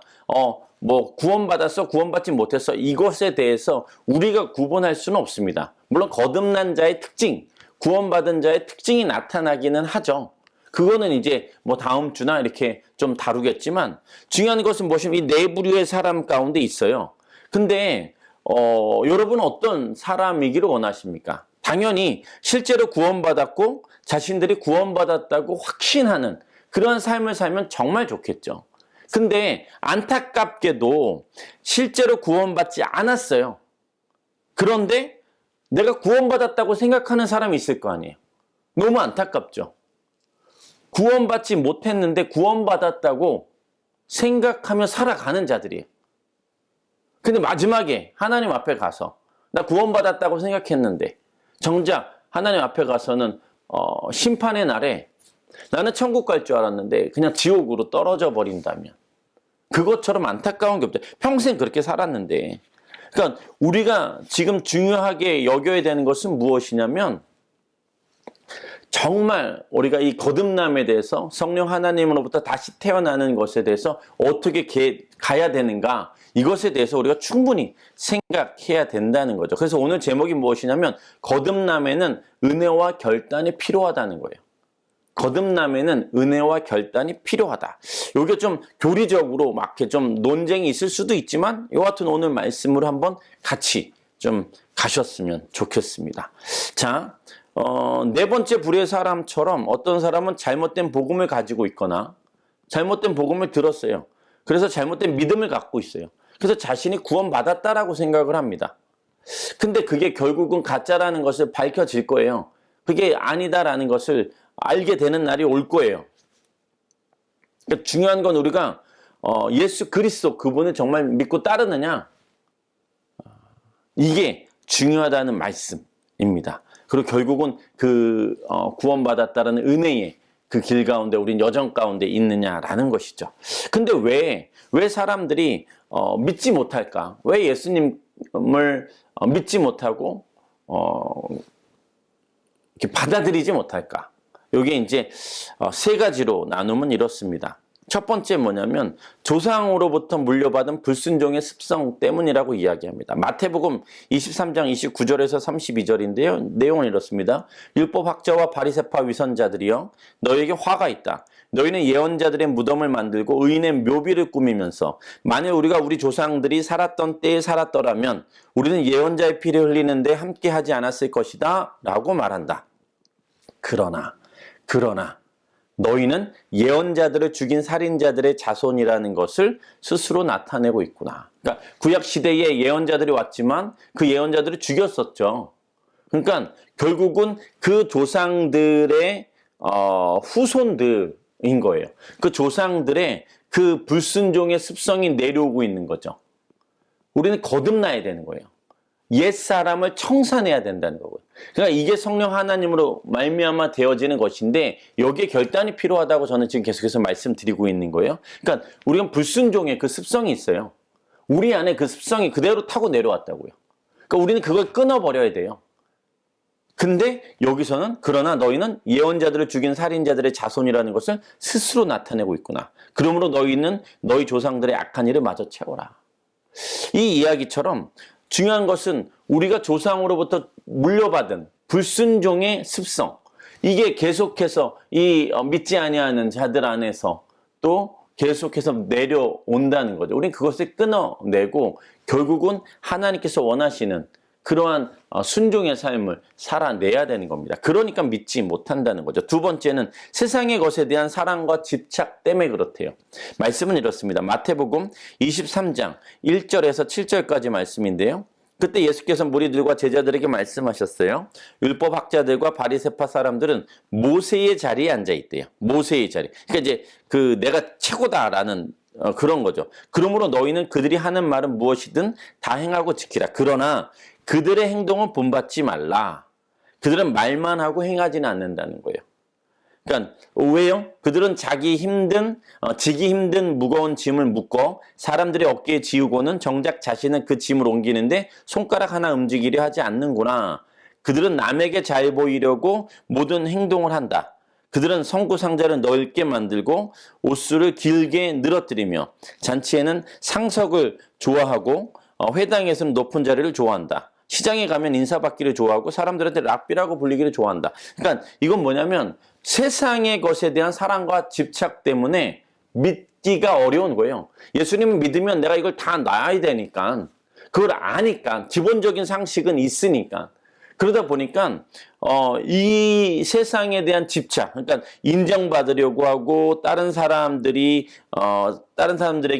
뭐 구원받았어, 구원받지 못했어 이것에 대해서 우리가 구분할 수는 없습니다. 물론 거듭난 자의 특징, 구원받은 자의 특징이 나타나기는 하죠. 그거는 이제 뭐 다음 주나 이렇게 좀 다루겠지만 중요한 것은 무엇이냐면 이 네 부류의 사람 가운데 있어요. 근데 여러분은 어떤 사람이기를 원하십니까? 당연히 실제로 구원받았고 자신들이 구원받았다고 확신하는 그런 삶을 살면 정말 좋겠죠. 근데 안타깝게도 실제로 구원받지 않았어요. 그런데 내가 구원받았다고 생각하는 사람이 있을 거 아니에요. 너무 안타깝죠. 구원받지 못했는데 구원받았다고 생각하며 살아가는 자들이에요. 근데 마지막에 하나님 앞에 가서 나 구원받았다고 생각했는데 정작 하나님 앞에 가서는 심판의 날에 나는 천국 갈 줄 알았는데 그냥 지옥으로 떨어져 버린다면 그것처럼 안타까운 게 없죠. 평생 그렇게 살았는데. 그러니까 우리가 지금 중요하게 여겨야 되는 것은 무엇이냐면 정말 우리가 이 거듭남에 대해서 성령 하나님으로부터 다시 태어나는 것에 대해서 어떻게 가야 되는가, 이것에 대해서 우리가 충분히 생각해야 된다는 거죠. 그래서 오늘 제목이 무엇이냐면 거듭남에는 은혜와 결단이 필요하다는 거예요. 거듭남에는 은혜와 결단이 필요하다. 이게 좀 교리적으로 막 이렇게 좀 논쟁이 있을 수도 있지만 이 같은 오늘 말씀으로 한번 같이 좀 가셨으면 좋겠습니다. 자, 네 번째 불의 사람처럼 어떤 사람은 잘못된 복음을 가지고 있거나 잘못된 복음을 들었어요. 그래서 잘못된 믿음을 갖고 있어요. 그래서 자신이 구원받았다라고 생각을 합니다. 근데 그게 결국은 가짜라는 것을 밝혀질 거예요. 그게 아니다라는 것을 알게 되는 날이 올 거예요. 그러니까 중요한 건 우리가 예수 그리스도 그분을 정말 믿고 따르느냐, 이게 중요하다는 말씀입니다. 그리고 결국은 그 구원받았다라는 은혜의 그 길 가운데 우린 여정 가운데 있느냐라는 것이죠. 근데 왜 사람들이 믿지 못할까? 왜 예수님을 믿지 못하고 이렇게 받아들이지 못할까? 이게 이제 세 가지로 나누면 이렇습니다. 첫 번째 뭐냐면 조상으로부터 물려받은 불순종의 습성 때문이라고 이야기합니다. 마태복음 23장 29절에서 32절인데요. 내용은 이렇습니다. 율법학자와 바리새파 위선자들이여, 너에게 화가 있다. 너희는 예언자들의 무덤을 만들고 의인의 묘비를 꾸미면서 만일 우리가 우리 조상들이 살았던 때에 살았더라면 우리는 예언자의 피를 흘리는데 함께 하지 않았을 것이다 라고 말한다. 그러나 너희는 예언자들을 죽인 살인자들의 자손이라는 것을 스스로 나타내고 있구나. 그러니까 구약 시대에 예언자들이 왔지만 그 예언자들을 죽였었죠. 그러니까 결국은 그 조상들의 후손들인 거예요. 그 조상들의 그 불순종의 습성이 내려오고 있는 거죠. 우리는 거듭나야 되는 거예요. 옛사람을 청산해야 된다는 거고요. 그러니까 이게 성령 하나님으로 말미암아 되어지는 것인데 여기에 결단이 필요하다고 저는 지금 계속해서 말씀드리고 있는 거예요. 그러니까 우리가 불순종의 그 습성이 있어요. 우리 안에 그 습성이 그대로 타고 내려왔다고요. 그러니까 우리는 그걸 끊어버려야 돼요. 근데 여기서는 그러나 너희는 예언자들을 죽인 살인자들의 자손이라는 것을 스스로 나타내고 있구나. 그러므로 너희는 너희 조상들의 악한 일을 마저 채워라. 이 이야기처럼 중요한 것은 우리가 조상으로부터 물려받은 불순종의 습성, 이게 계속해서 이 믿지 아니하는 자들 안에서 또 계속해서 내려온다는 거죠. 우리는 그것을 끊어내고 결국은 하나님께서 원하시는 그러한 순종의 삶을 살아내야 되는 겁니다. 그러니까 믿지 못한다는 거죠. 두 번째는 세상의 것에 대한 사랑과 집착 때문에 그렇대요. 말씀은 이렇습니다. 마태복음 23장 1절에서 7절까지 말씀인데요. 그때 예수께서 무리들과 제자들에게 말씀하셨어요. 율법학자들과 바리새파 사람들은 모세의 자리에 앉아 있대요. 모세의 자리. 그러니까 이제 그 내가 최고다라는 그런 거죠. 그러므로 너희는 그들이 하는 말은 무엇이든 다 행하고 지키라. 그러나 그들의 행동은 본받지 말라. 그들은 말만 하고 행하지는 않는다는 거예요. 그러니까 왜요? 그들은 지기 힘든 무거운 짐을 묶어 사람들의 어깨에 지우고는 정작 자신은 그 짐을 옮기는데 손가락 하나 움직이려 하지 않는구나. 그들은 남에게 잘 보이려고 모든 행동을 한다. 그들은 성구 상자를 넓게 만들고 옷수를 길게 늘어뜨리며 잔치에는 상석을 좋아하고 회당에서는 높은 자리를 좋아한다. 시장에 가면 인사받기를 좋아하고 사람들한테 랍비라고 불리기를 좋아한다. 그러니까 이건 뭐냐면 세상의 것에 대한 사랑과 집착 때문에 믿기가 어려운 거예요. 예수님을 믿으면 내가 이걸 다 놔야 되니까, 그걸 아니까, 기본적인 상식은 있으니까. 그러다 보니까 이 세상에 대한 집착, 그러니까 인정받으려고 하고 다른 사람들에게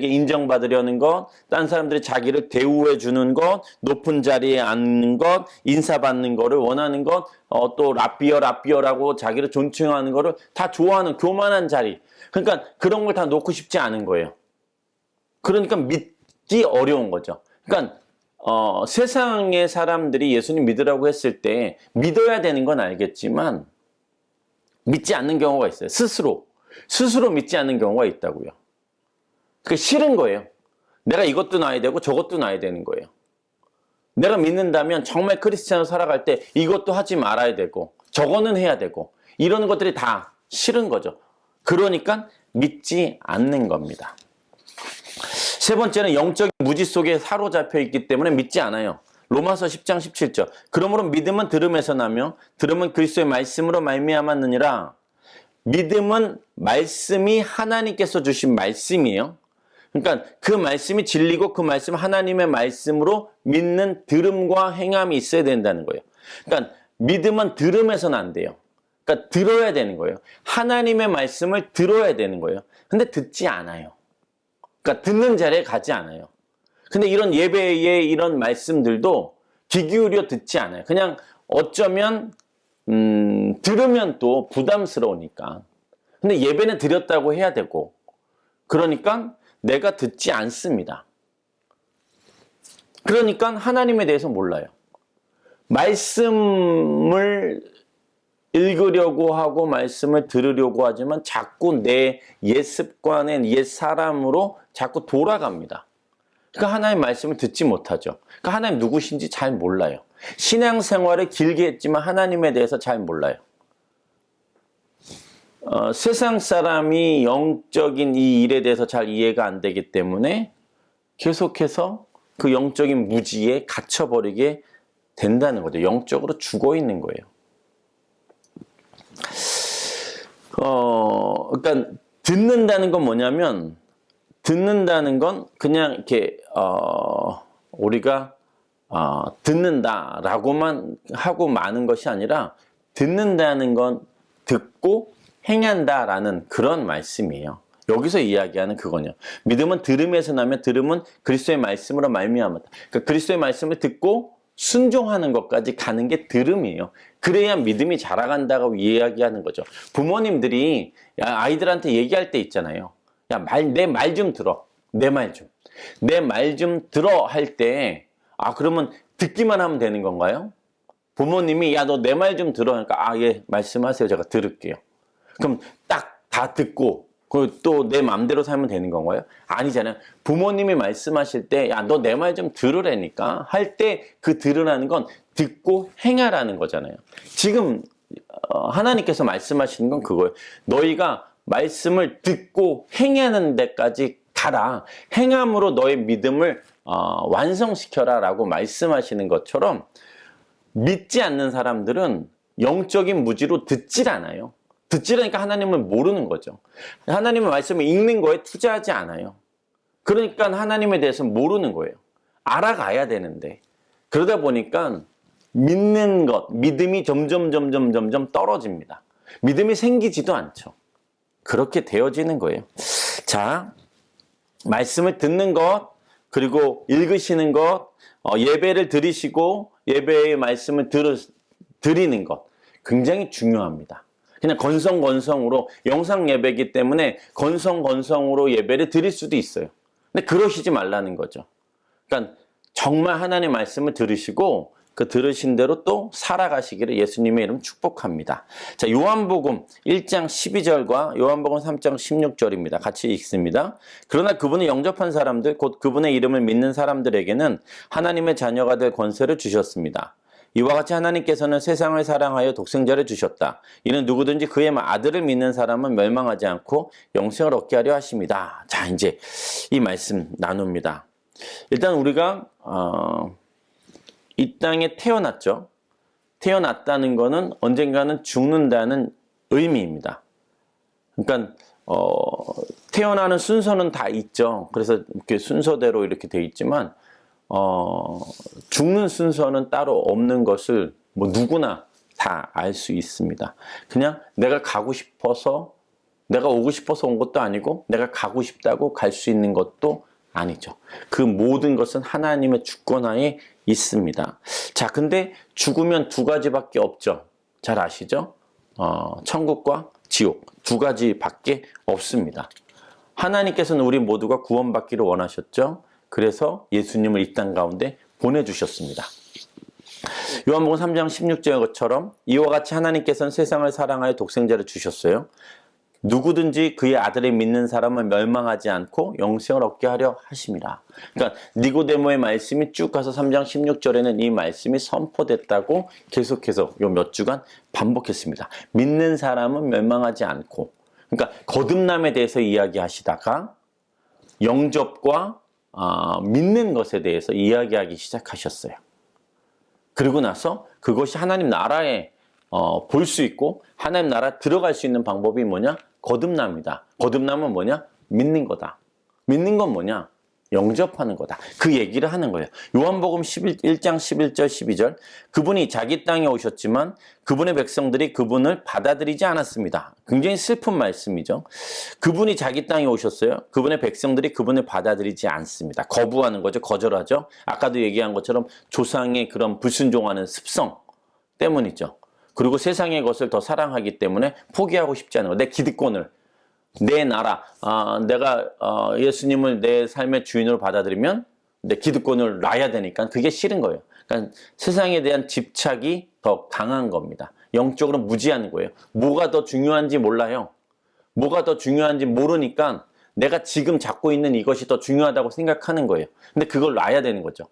인정받으려는 것, 다른 사람들이 자기를 대우해 주는 것, 높은 자리에 앉는 것, 인사받는 거를 원하는 것, 또 라삐어라고 자기를 존칭하는 거를 다 좋아하는 교만한 자리. 그러니까 그런 걸 다 놓고 싶지 않은 거예요. 그러니까 믿기 어려운 거죠. 그러니까 세상의 사람들이 예수님 믿으라고 했을 때 믿어야 되는 건 알겠지만 믿지 않는 경우가 있어요. 스스로 믿지 않는 경우가 있다고요. 그게 싫은 거예요. 내가 이것도 놔야 되고 저것도 놔야 되는 거예요. 내가 믿는다면 정말 크리스찬으로 살아갈 때 이것도 하지 말아야 되고 저거는 해야 되고 이런 것들이 다 싫은 거죠. 그러니까 믿지 않는 겁니다. 세 번째는 영적인 무지 속에 사로잡혀 있기 때문에 믿지 않아요. 로마서 10장 17절. 그러므로 믿음은 들음에서 나며 들음은 그리스도의 말씀으로 말미암았느니라. 믿음은 말씀이 하나님께서 주신 말씀이에요. 그러니까 그 말씀이 진리고 그 말씀 하나님의 말씀으로 믿는 들음과 행함이 있어야 된다는 거예요. 그러니까 믿음은 들음에서는 안 돼요. 그러니까 들어야 되는 거예요. 하나님의 말씀을 들어야 되는 거예요. 근데 듣지 않아요. 그러니까 듣는 자리에 가지 않아요. 근데 이런 예배의 이런 말씀들도 귀 기울여 듣지 않아요. 그냥 어쩌면 들으면 또 부담스러우니까. 근데 예배는 드렸다고 해야 되고 그러니까 내가 듣지 않습니다. 그러니까 하나님에 대해서 몰라요. 말씀을 읽으려고 하고 말씀을 들으려고 하지만 자꾸 내 옛 습관에 옛 사람으로 자꾸 돌아갑니다. 그러니까 하나님 말씀을 듣지 못하죠. 그러니까 하나님 누구신지 잘 몰라요. 신앙생활을 길게 했지만 하나님에 대해서 잘 몰라요. 세상 사람이 영적인 이 일에 대해서 잘 이해가 안 되기 때문에 계속해서 그 영적인 무지에 갇혀버리게 된다는 거죠. 영적으로 죽어 있는 거예요. 그러니까 듣는다는 건 뭐냐면 듣는다는 건 그냥 이렇게 우리가 듣는다라고만 하고 마는 것이 아니라 듣는다는 건 듣고 행한다라는 그런 말씀이에요. 여기서 이야기하는 그거냐. 믿음은 들음에서 나면 들음은 그리스도의 말씀으로 말미암았다. 그러니까 그리스도의 말씀을 듣고 순종하는 것까지 가는 게 들음이에요. 그래야 믿음이 자라간다고 이야기하는 거죠. 부모님들이 아이들한테 얘기할 때 있잖아요. 야, 내 말 좀 들어. 내 말 좀. 내 말 좀 들어 할 때, 그러면 듣기만 하면 되는 건가요? 부모님이, 야, 너 내 말 좀 들어. 그러니까, 예, 말씀하세요. 제가 들을게요. 그럼 딱 다 듣고, 또 내 맘대로 살면 되는 건가요? 아니잖아요. 부모님이 말씀하실 때, 야, 너 내 말 좀 들으라니까. 할 때 그 들으라는 건 듣고 행하라는 거잖아요. 지금, 하나님께서 말씀하시는 건 그거예요. 너희가 말씀을 듣고 행하는 데까지 가라. 행함으로 너의 믿음을 완성시켜라 라고 말씀하시는 것처럼 믿지 않는 사람들은 영적인 무지로 듣질 않아요. 듣지라니까 하나님을 모르는 거죠. 하나님의 말씀을 읽는 거에 투자하지 않아요. 그러니까 하나님에 대해서 모르는 거예요. 알아가야 되는데. 그러다 보니까 믿는 것, 믿음이 점점 떨어집니다. 믿음이 생기지도 않죠. 그렇게 되어지는 거예요. 자, 말씀을 듣는 것, 그리고 읽으시는 것, 예배를 드리시고 예배의 말씀을 드리는 것 굉장히 중요합니다. 그냥 건성으로 영상 예배이기 때문에 건성으로 예배를 드릴 수도 있어요. 근데 그러시지 말라는 거죠. 그러니까 정말 하나님의 말씀을 들으시고 그 들으신 대로 또 살아가시기를 예수님의 이름 축복합니다. 자, 요한복음 1장 12절과 요한복음 3장 16절입니다. 같이 읽습니다. 그러나 그분을 영접한 사람들, 곧 그분의 이름을 믿는 사람들에게는 하나님의 자녀가 될 권세를 주셨습니다. 이와 같이 하나님께서는 세상을 사랑하여 독생자를 주셨다. 이는 누구든지 그의 아들을 믿는 사람은 멸망하지 않고 영생을 얻게 하려 하십니다. 자, 이제 이 말씀 나눕니다. 일단 우리가 이 땅에 태어났죠. 태어났다는 것은 언젠가는 죽는다는 의미입니다. 그러니까 태어나는 순서는 다 있죠. 그래서 이렇게 순서대로 이렇게 돼 있지만 죽는 순서는 따로 없는 것을 뭐 누구나 다 알 수 있습니다. 그냥 내가 가고 싶어서, 내가 오고 싶어서 온 것도 아니고 내가 가고 싶다고 갈 수 있는 것도 아니죠. 그 모든 것은 하나님의 주권하에 있습니다. 자, 근데 죽으면 두 가지밖에 없죠. 잘 아시죠? 천국과 지옥 두 가지밖에 없습니다. 하나님께서는 우리 모두가 구원받기를 원하셨죠. 그래서 예수님을 이 땅 가운데 보내주셨습니다. 요한복음 3장 16절의 것처럼 이와 같이 하나님께서는 세상을 사랑하여 독생자를 주셨어요. 누구든지 그의 아들을 믿는 사람은 멸망하지 않고 영생을 얻게 하려 하심이라. 그러니까 니고데모의 말씀이 쭉 가서 3장 16절에는 이 말씀이 선포됐다고 계속해서 요 몇 주간 반복했습니다. 믿는 사람은 멸망하지 않고, 그러니까 거듭남에 대해서 이야기하시다가 영접과 믿는 것에 대해서 이야기하기 시작하셨어요. 그리고 나서 그것이 하나님 나라에 볼 수 있고 하나님 나라 들어갈 수 있는 방법이 뭐냐? 거듭남이다. 거듭남은 뭐냐? 믿는 거다. 믿는 건 뭐냐? 영접하는 거다. 그 얘기를 하는 거예요. 요한복음 1장 11절 12절 그분이 자기 땅에 오셨지만 그분의 백성들이 그분을 받아들이지 않았습니다. 굉장히 슬픈 말씀이죠. 그분이 자기 땅에 오셨어요. 그분의 백성들이 그분을 받아들이지 않습니다. 거부하는 거죠. 거절하죠. 아까도 얘기한 것처럼 조상의 그런 불순종하는 습성 때문이죠. 그리고 세상의 것을 더 사랑하기 때문에 포기하고 싶지 않은 거. 내 기득권을, 내 나라, 내가 예수님을 내 삶의 주인으로 받아들이면 내 기득권을 놔야 되니까 그게 싫은 거예요. 그러니까 세상에 대한 집착이 더 강한 겁니다. 영적으로 무지한 거예요. 뭐가 더 중요한지 몰라요. 뭐가 더 중요한지 모르니까 내가 지금 잡고 있는 이것이 더 중요하다고 생각하는 거예요. 근데 그걸 놔야 되는 거죠.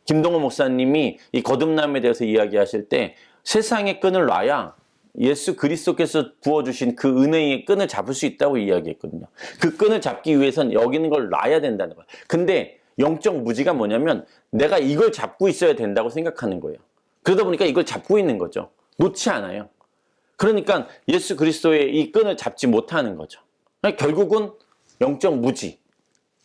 김동호 목사님이 이 거듭남에 대해서 이야기하실 때 세상의 끈을 놔야 예수 그리스도께서 부어주신 그 은혜의 끈을 잡을 수 있다고 이야기했거든요. 그 끈을 잡기 위해서는 여기 있는 걸 놔야 된다는 거예요. 근데 영적 무지가 뭐냐면 내가 이걸 잡고 있어야 된다고 생각하는 거예요. 그러다 보니까 이걸 잡고 있는 거죠. 놓지 않아요. 그러니까 예수 그리스도의 이 끈을 잡지 못하는 거죠. 그러니까 결국은 영적 무지,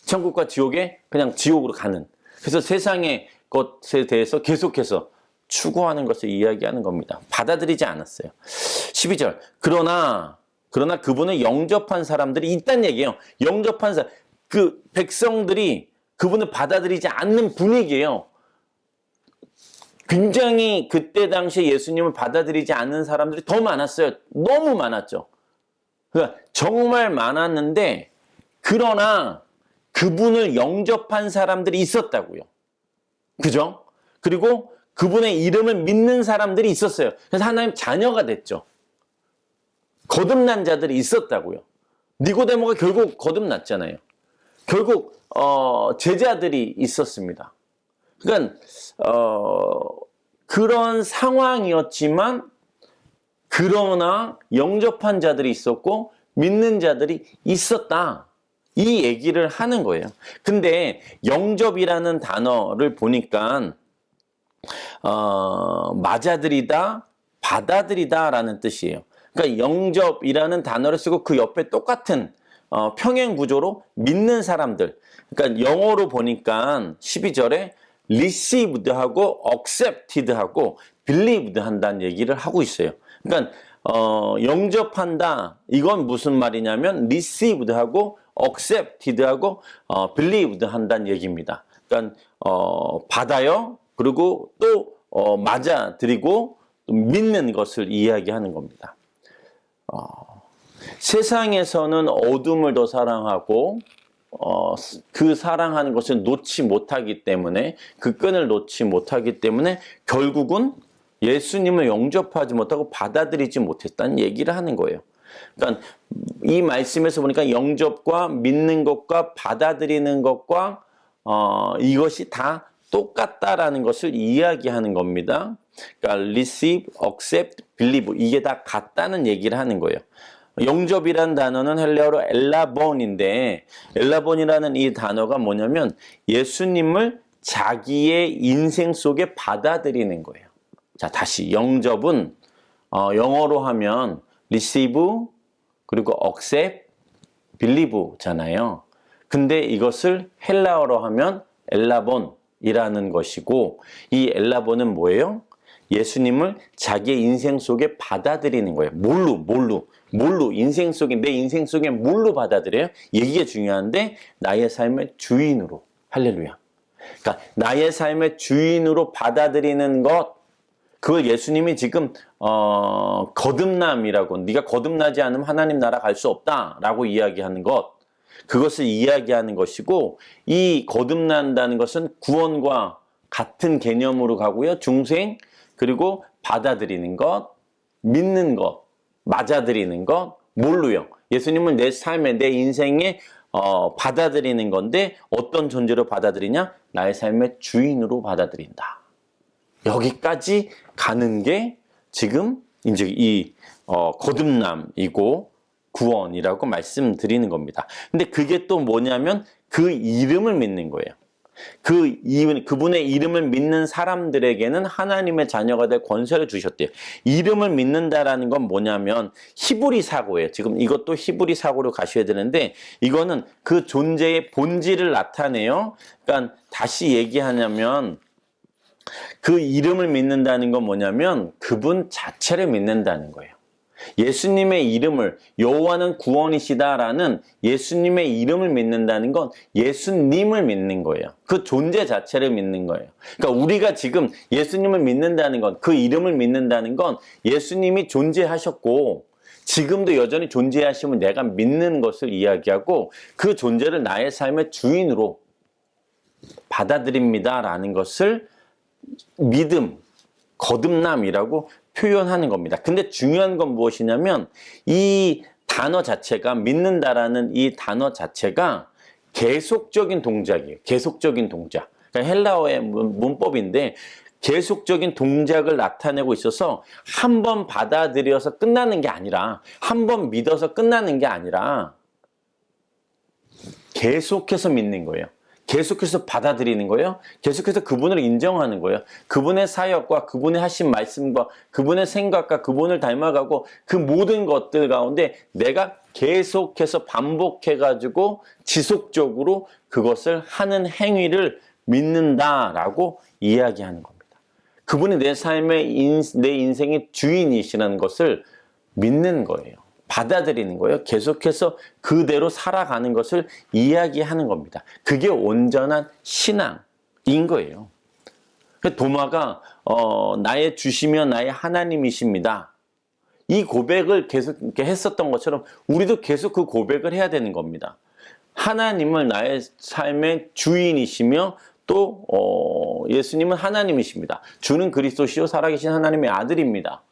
천국과 지옥에 그냥 지옥으로 가는. 그래서 세상의 것에 대해서 계속해서 추구하는 것을 이야기하는 겁니다. 받아들이지 않았어요. 12절. 그러나 그분을 영접한 사람들이 있다는 얘기예요. 영접한 사람, 그 백성들이 그분을 받아들이지 않는 분위기예요. 굉장히 그때 당시에 예수님을 받아들이지 않는 사람들이 더 많았어요. 너무 많았죠. 그러니까 정말 많았는데 그러나 그분을 영접한 사람들이 있었다고요. 그죠? 그리고 그분의 이름을 믿는 사람들이 있었어요. 그래서 하나님 자녀가 됐죠. 거듭난 자들이 있었다고요. 니고데모가 결국 거듭났잖아요. 결국 제자들이 있었습니다. 그러니까 그런 상황이었지만 그러나 영접한 자들이 있었고 믿는 자들이 있었다. 이 얘기를 하는 거예요. 근데 영접이라는 단어를 보니까 맞아들이다, 받아들이다 라는 뜻이에요. 그러니까 영접이라는 단어를 쓰고 그 옆에 똑같은 평행 구조로 믿는 사람들. 그러니까 영어로 보니까 12절에 received 하고 accepted 하고 believed 한다는 얘기를 하고 있어요. 그러니까 영접한다. 이건 무슨 말이냐면 received 하고 accepted 하고 believed 한다는 얘기입니다. 그러니까 받아요. 그리고 또 맞아들이고 또 믿는 것을 이야기하는 겁니다. 세상에서는 어둠을 더 사랑하고 그 사랑하는 것을 놓지 못하기 때문에 그 끈을 놓지 못하기 때문에 결국은 예수님을 영접하지 못하고 받아들이지 못했다는 얘기를 하는 거예요. 그러니까 이 말씀에서 보니까 영접과 믿는 것과 받아들이는 것과 이것이 다 똑같다라는 것을 이야기하는 겁니다. 그러니까 receive, accept, believe 이게 다 같다는 얘기를 하는 거예요. 영접이란 단어는 헬레어로 엘라본인데 엘라본이라는 이 단어가 뭐냐면 예수님을 자기의 인생 속에 받아들이는 거예요. 자, 다시 영접은 영어로 하면 receive 그리고 accept, believe잖아요. 근데 이것을 헬라어로 하면 엘라본이라는 것이고 이 엘라본은 뭐예요? 예수님을 자기의 인생 속에 받아들이는 거예요. 뭘로 인생 속에, 내 인생 속에 뭘로 받아들여요? 이게 중요한데, 나의 삶의 주인으로. 할렐루야. 그러니까 나의 삶의 주인으로 받아들이는 것, 그걸 예수님이 지금 거듭남이라고, 네가 거듭나지 않으면 하나님 나라 갈 수 없다라고 이야기하는 것, 그것을 이야기하는 것이고, 이 거듭난다는 것은 구원과 같은 개념으로 가고요. 중생, 그리고 받아들이는 것, 믿는 것, 맞아들이는 것, 뭘로요? 예수님을 내 삶에, 내 인생에 받아들이는 건데, 어떤 존재로 받아들이냐? 나의 삶의 주인으로 받아들인다. 여기까지 가는 게 지금 이제 이 거듭남이고 구원이라고 말씀드리는 겁니다. 근데 그게 또 뭐냐면 그 이름을 믿는 거예요. 그분의 이름을 믿는 사람들에게는 하나님의 자녀가 될 권세를 주셨대요. 이름을 믿는다라는 건 뭐냐면 히브리 사고예요. 지금 이것도 히브리 사고로 가셔야 되는데, 이거는 그 존재의 본질을 나타내요. 그러니까 다시 얘기하냐면, 그 이름을 믿는다는 건 뭐냐면 그분 자체를 믿는다는 거예요. 예수님의 이름을, 여호와는 구원이시다라는 예수님의 이름을 믿는다는 건 예수님을 믿는 거예요. 그 존재 자체를 믿는 거예요. 그러니까 우리가 지금 예수님을 믿는다는 건, 그 이름을 믿는다는 건 예수님이 존재하셨고 지금도 여전히 존재하시면 내가 믿는 것을 이야기하고, 그 존재를 나의 삶의 주인으로 받아들입니다라는 것을 믿음, 거듭남이라고 표현하는 겁니다. 근데 중요한 건 무엇이냐면, 이 단어 자체가, 믿는다라는 이 단어 자체가 계속적인 동작이에요. 계속적인 동작. 그러니까 헬라어의 문법인데 계속적인 동작을 나타내고 있어서 한 번 받아들여서 끝나는 게 아니라, 한 번 믿어서 끝나는 게 아니라 계속해서 믿는 거예요. 계속해서 받아들이는 거예요. 계속해서 그분을 인정하는 거예요. 그분의 사역과 그분의 하신 말씀과 그분의 생각과 그분을 닮아가고, 그 모든 것들 가운데 내가 계속해서 반복해가지고 지속적으로 그것을 하는 행위를 믿는다라고 이야기하는 겁니다. 그분이 내 삶의, 내 인생의 주인이시라는 것을 믿는 거예요. 받아들이는 거예요. 계속해서 그대로 살아가는 것을 이야기하는 겁니다. 그게 온전한 신앙인 거예요. 도마가 나의 주시며 나의 하나님이십니다. 이 고백을 계속 이렇게 했었던 것처럼 우리도 계속 그 고백을 해야 되는 겁니다. 하나님을 나의 삶의 주인이시며 또 예수님은 하나님이십니다. 주는 그리스도시요 살아계신 하나님의 아들입니다.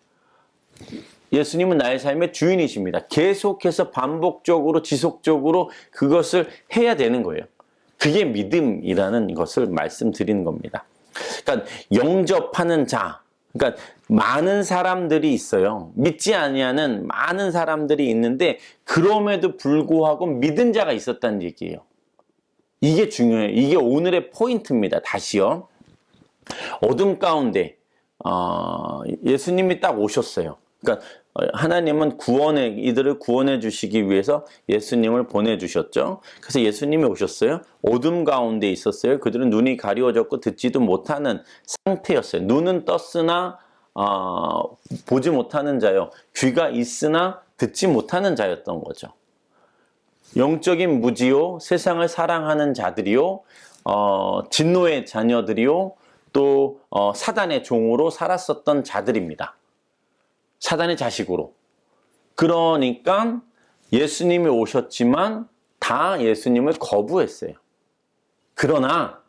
예수님은 나의 삶의 주인이십니다. 계속해서 반복적으로 지속적으로 그것을 해야 되는 거예요. 그게 믿음이라는 것을 말씀드리는 겁니다. 그러니까 영접하는 자, 그러니까 많은 사람들이 있어요. 믿지 아니하는 많은 사람들이 있는데 그럼에도 불구하고 믿은 자가 있었다는 얘기예요. 이게 중요해요. 이게 오늘의 포인트입니다. 다시요. 어둠 가운데 예수님이 딱 오셨어요. 그러니까 하나님은 이들을 구원해 주시기 위해서 예수님을 보내주셨죠. 그래서 예수님이 오셨어요. 어둠 가운데 있었어요. 그들은 눈이 가리워졌고 듣지도 못하는 상태였어요. 눈은 떴으나 보지 못하는 자요. 귀가 있으나 듣지 못하는 자였던 거죠. 영적인 무지요, 세상을 사랑하는 자들이요, 진노의 자녀들이요, 또 사단의 종으로 살았었던 자들입니다. 사단의 자식으로. 그러니까 예수님이 오셨지만 다 예수님을 거부했어요. 그러나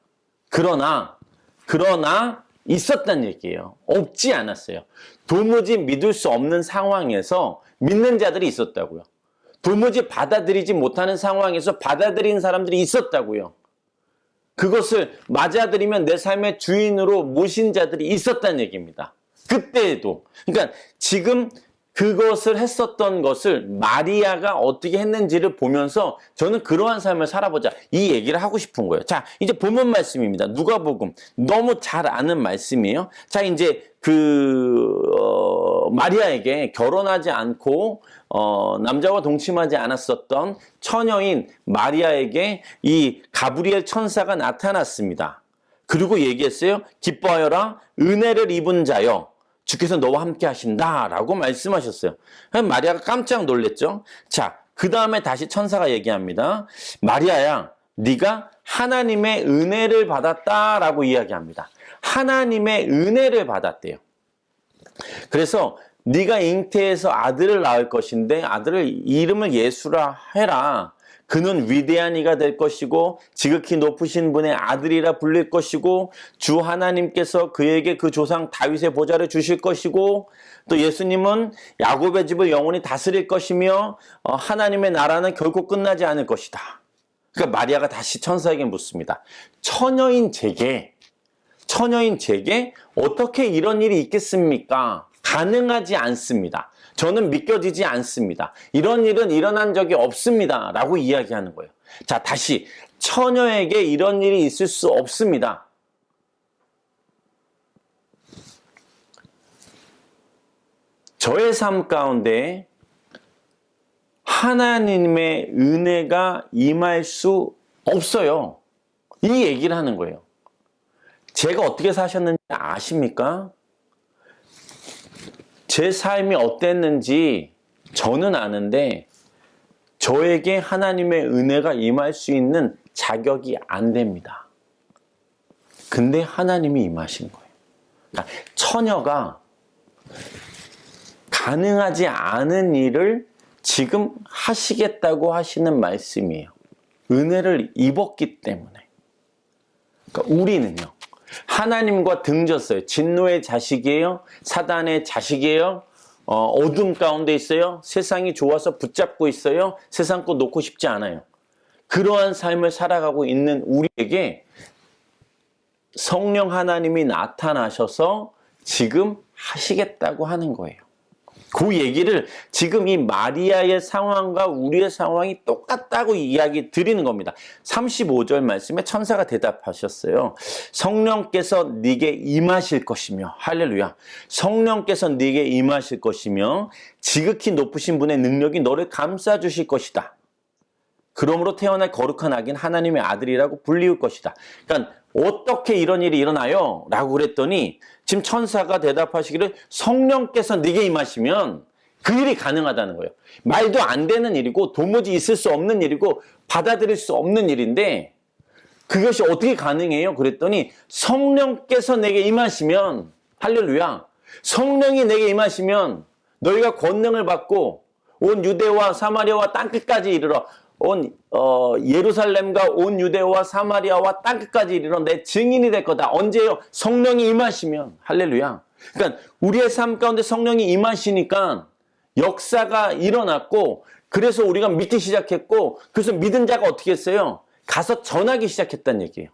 있었단 얘기예요. 없지 않았어요. 도무지 믿을 수 없는 상황에서 믿는 자들이 있었다고요. 도무지 받아들이지 못하는 상황에서 받아들이는 사람들이 있었다고요. 그것을 맞아들이면 내 삶의 주인으로 모신 자들이 있었다는 얘기입니다. 그때에도. 그러니까 지금 그것을 했었던 것을 마리아가 어떻게 했는지를 보면서 저는 그러한 삶을 살아보자, 이 얘기를 하고 싶은 거예요. 자, 이제 본문 말씀입니다. 누가복음. 너무 잘 아는 말씀이에요. 자, 이제 마리아에게 결혼하지 않고 남자와 동침하지 않았었던 처녀인 마리아에게 이 가브리엘 천사가 나타났습니다. 그리고 얘기했어요. 기뻐하여라, 은혜를 입은 자여, 주께서 너와 함께 하신다라고 말씀하셨어요. 마리아가 깜짝 놀랐죠. 자, 그 다음에 다시 천사가 얘기합니다. 마리아야, 네가 하나님의 은혜를 받았다라고 이야기합니다. 하나님의 은혜를 받았대요. 그래서 네가 잉태해서 아들을 낳을 것인데 아들을 이름을 예수라 해라. 그는 위대한 이가 될 것이고 지극히 높으신 분의 아들이라 불릴 것이고 주 하나님께서 그에게 그 조상 다윗의 보좌를 주실 것이고 또 예수님은 야곱의 집을 영원히 다스릴 것이며 하나님의 나라는 결코 끝나지 않을 것이다. 그러니까 마리아가 다시 천사에게 묻습니다. 처녀인 제게 어떻게 이런 일이 있겠습니까? 가능하지 않습니다. 저는 믿겨지지 않습니다. 이런 일은 일어난 적이 없습니다. 라고 이야기하는 거예요. 자, 다시 처녀에게 이런 일이 있을 수 없습니다. 저의 삶 가운데 하나님의 은혜가 임할 수 없어요. 이 얘기를 하는 거예요. 제가 어떻게 사셨는지 아십니까? 제 삶이 어땠는지 저는 아는데 저에게 하나님의 은혜가 임할 수 있는 자격이 안 됩니다. 근데 하나님이 임하신 거예요. 그러니까 처녀가 가능하지 않은 일을 지금 하시겠다고 하시는 말씀이에요. 은혜를 입었기 때문에. 그러니까 우리는요. 하나님과 등졌어요. 진노의 자식이에요. 사단의 자식이에요. 어둠 가운데 있어요. 세상이 좋아서 붙잡고 있어요. 세상 거 놓고 싶지 않아요. 그러한 삶을 살아가고 있는 우리에게 성령 하나님이 나타나셔서 지금 하시겠다고 하는 거예요. 그 얘기를 지금 이 마리아의 상황과 우리의 상황이 똑같다고 이야기 드리는 겁니다. 35절 말씀에 천사가 대답하셨어요. 성령께서 네게 임하실 것이며 할렐루야. 성령께서 네게 임하실 것이며 지극히 높으신 분의 능력이 너를 감싸 주실 것이다. 그러므로 태어날 거룩한 아기는 하나님의 아들이라고 불리울 것이다. 그러니까 어떻게 이런 일이 일어나요? 라고 그랬더니 지금 천사가 대답하시기를 성령께서 네게 임하시면 그 일이 가능하다는 거예요. 말도 안 되는 일이고 도무지 있을 수 없는 일이고 받아들일 수 없는 일인데 그것이 어떻게 가능해요? 그랬더니 성령께서 내게 임하시면 할렐루야. 성령이 내게 임하시면 너희가 권능을 받고 온 유대와 사마리아와 땅끝까지 이르러 온 예루살렘과 온 유대와 사마리아와 땅끝까지 이르러 내 증인이 될 거다. 언제요? 성령이 임하시면. 할렐루야. 그러니까 우리의 삶 가운데 성령이 임하시니까 역사가 일어났고 그래서 우리가 믿기 시작했고 그래서 믿은 자가 어떻게 했어요? 가서 전하기 시작했다는 얘기예요.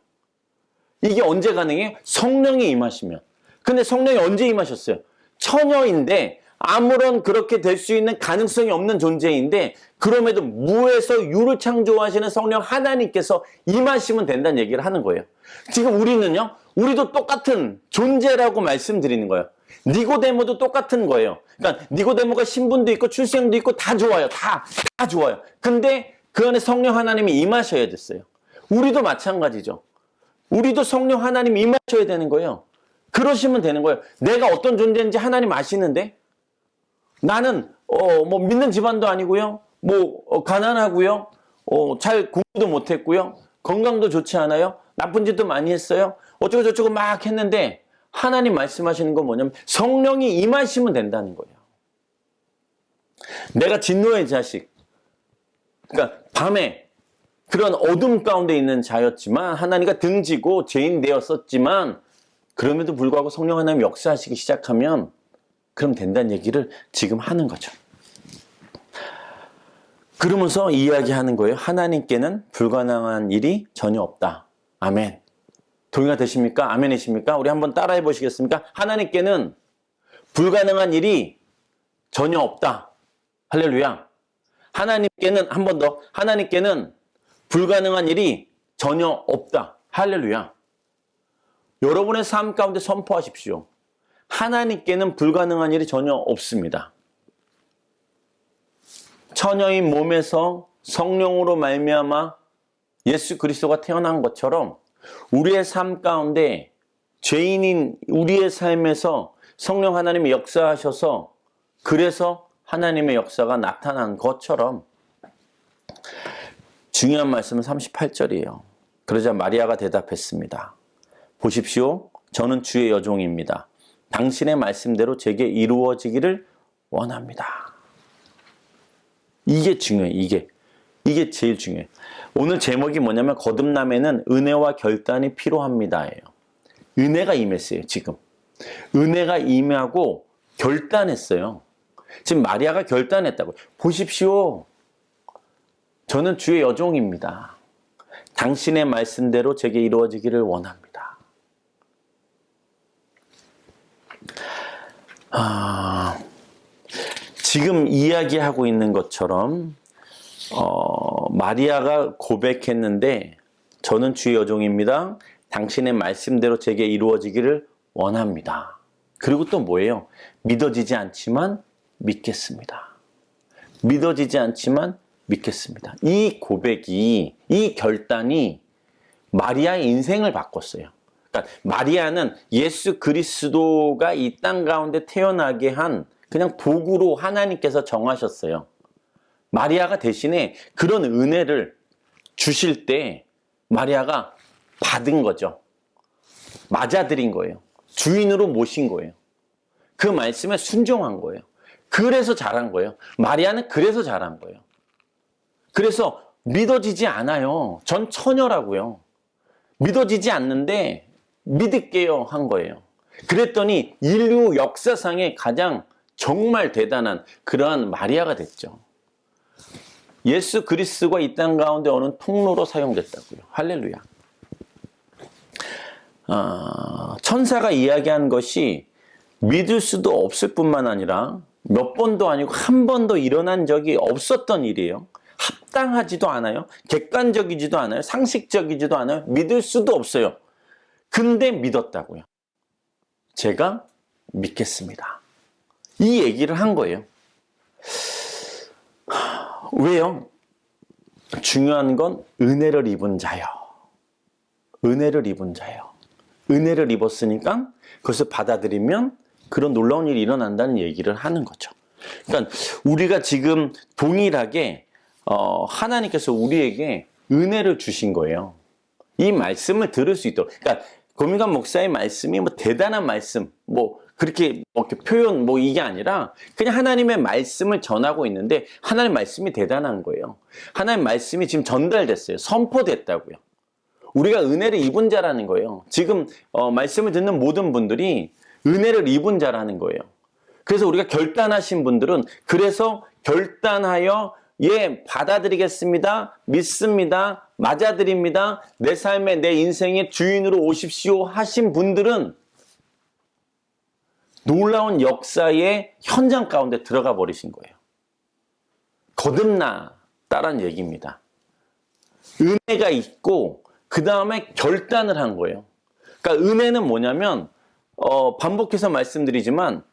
이게 언제 가능해요? 성령이 임하시면. 근데 성령이 언제 임하셨어요? 처녀인데 아무런 그렇게 될 수 있는 가능성이 없는 존재인데 그럼에도 무에서 유를 창조하시는 성령 하나님께서 임하시면 된다는 얘기를 하는 거예요. 지금 우리는요. 우리도 똑같은 존재라고 말씀드리는 거예요. 니고데모도 똑같은 거예요. 그러니까 니고데모가 신분도 있고 출생도 있고 다 좋아요. 다 좋아요. 근데 그 안에 성령 하나님이 임하셔야 됐어요. 우리도 마찬가지죠. 우리도 성령 하나님이 임하셔야 되는 거예요. 그러시면 되는 거예요. 내가 어떤 존재인지 하나님 아시는데 나는 뭐 믿는 집안도 아니고요. 가난하고요. 잘 공부도 못했고요. 건강도 좋지 않아요. 나쁜 짓도 많이 했어요. 어쩌고 저쩌고 막 했는데 하나님 말씀하시는 건 뭐냐면 성령이 임하시면 된다는 거예요. 내가 진노의 자식. 그러니까 밤에 그런 어둠 가운데 있는 자였지만 하나님과 등지고 죄인 되었었지만 그럼에도 불구하고 성령 하나님 역사하시기 시작하면 그럼 된다는 얘기를 지금 하는 거죠. 그러면서 이야기하는 거예요. 하나님께는 불가능한 일이 전혀 없다. 아멘. 동의가 되십니까? 아멘이십니까? 우리 한번 따라해 보시겠습니까? 하나님께는 불가능한 일이 전혀 없다. 할렐루야. 하나님께는 한 번 더. 하나님께는 불가능한 일이 전혀 없다. 할렐루야. 여러분의 삶 가운데 선포하십시오. 하나님께는 불가능한 일이 전혀 없습니다. 처녀인 몸에서 성령으로 말미암아 예수 그리스도가 태어난 것처럼 우리의 삶 가운데 죄인인 우리의 삶에서 성령 하나님이 역사하셔서 그래서 하나님의 역사가 나타난 것처럼 중요한 말씀은 38절이에요. 그러자 마리아가 대답했습니다. 보십시오. 저는 주의 여종입니다. 당신의 말씀대로 제게 이루어지기를 원합니다. 이게 중요해요. 이게 제일 중요해요. 오늘 제목이 뭐냐면 거듭남에는 은혜와 결단이 필요합니다예요. 은혜가 임했어요. 지금. 은혜가 임하고 결단했어요. 지금 마리아가 결단했다고요. 보십시오. 저는 주의 여종입니다. 당신의 말씀대로 제게 이루어지기를 원합니다. 지금 이야기하고 있는 것처럼 마리아가 고백했는데 저는 주의 여종입니다. 당신의 말씀대로 제게 이루어지기를 원합니다. 그리고 또 뭐예요? 믿어지지 않지만 믿겠습니다. 믿어지지 않지만 믿겠습니다. 이 고백이, 이 결단이 마리아의 인생을 바꿨어요. 그러니까 마리아는 예수 그리스도가 이 땅 가운데 태어나게 한 그냥 도구로 하나님께서 정하셨어요. 마리아가 대신에 그런 은혜를 주실 때 마리아가 받은 거죠. 맞아들인 거예요. 주인으로 모신 거예요. 그 말씀에 순종한 거예요. 그래서 잘한 거예요. 마리아는 그래서 잘한 거예요. 그래서 믿어지지 않아요. 전 처녀라고요. 믿어지지 않는데 믿을게요 한 거예요. 그랬더니 인류 역사상에 가장 정말 대단한 그러한 마리아가 됐죠. 예수 그리스도가 이 땅 가운데 어느 통로로 사용됐다고요. 할렐루야. 천사가 이야기한 것이 믿을 수도 없을 뿐만 아니라 몇 번도 아니고 한 번도 일어난 적이 없었던 일이에요. 합당하지도 않아요. 객관적이지도 않아요. 상식적이지도 않아요. 믿을 수도 없어요. 근데 믿었다고요. 제가 믿겠습니다. 이 얘기를 한 거예요. 왜요? 중요한 건 은혜를 입은 자요. 은혜를 입은 자요. 은혜를 입었으니까 그것을 받아들이면 그런 놀라운 일이 일어난다는 얘기를 하는 거죠. 그러니까 우리가 지금 동일하게 하나님께서 우리에게 은혜를 주신 거예요. 이 말씀을 들을 수 있도록. 그러니까 고민관 목사의 말씀이 뭐 대단한 말씀, 뭐 그렇게 표현 뭐 이게 아니라 그냥 하나님의 말씀을 전하고 있는데 하나님의 말씀이 대단한 거예요. 하나님의 말씀이 지금 전달됐어요. 선포됐다고요. 우리가 은혜를 입은 자라는 거예요. 지금 말씀을 듣는 모든 분들이 은혜를 입은 자라는 거예요. 그래서 우리가 결단하신 분들은 그래서 결단하여 예, 받아들이겠습니다. 믿습니다. 맞아드립니다. 내 삶의 내 인생의 주인으로 오십시오 하신 분들은 놀라운 역사의 현장 가운데 들어가 버리신 거예요. 거듭났다라는 얘기입니다. 은혜가 있고 그 다음에 결단을 한 거예요. 그러니까 은혜는 뭐냐면 반복해서 말씀드리지만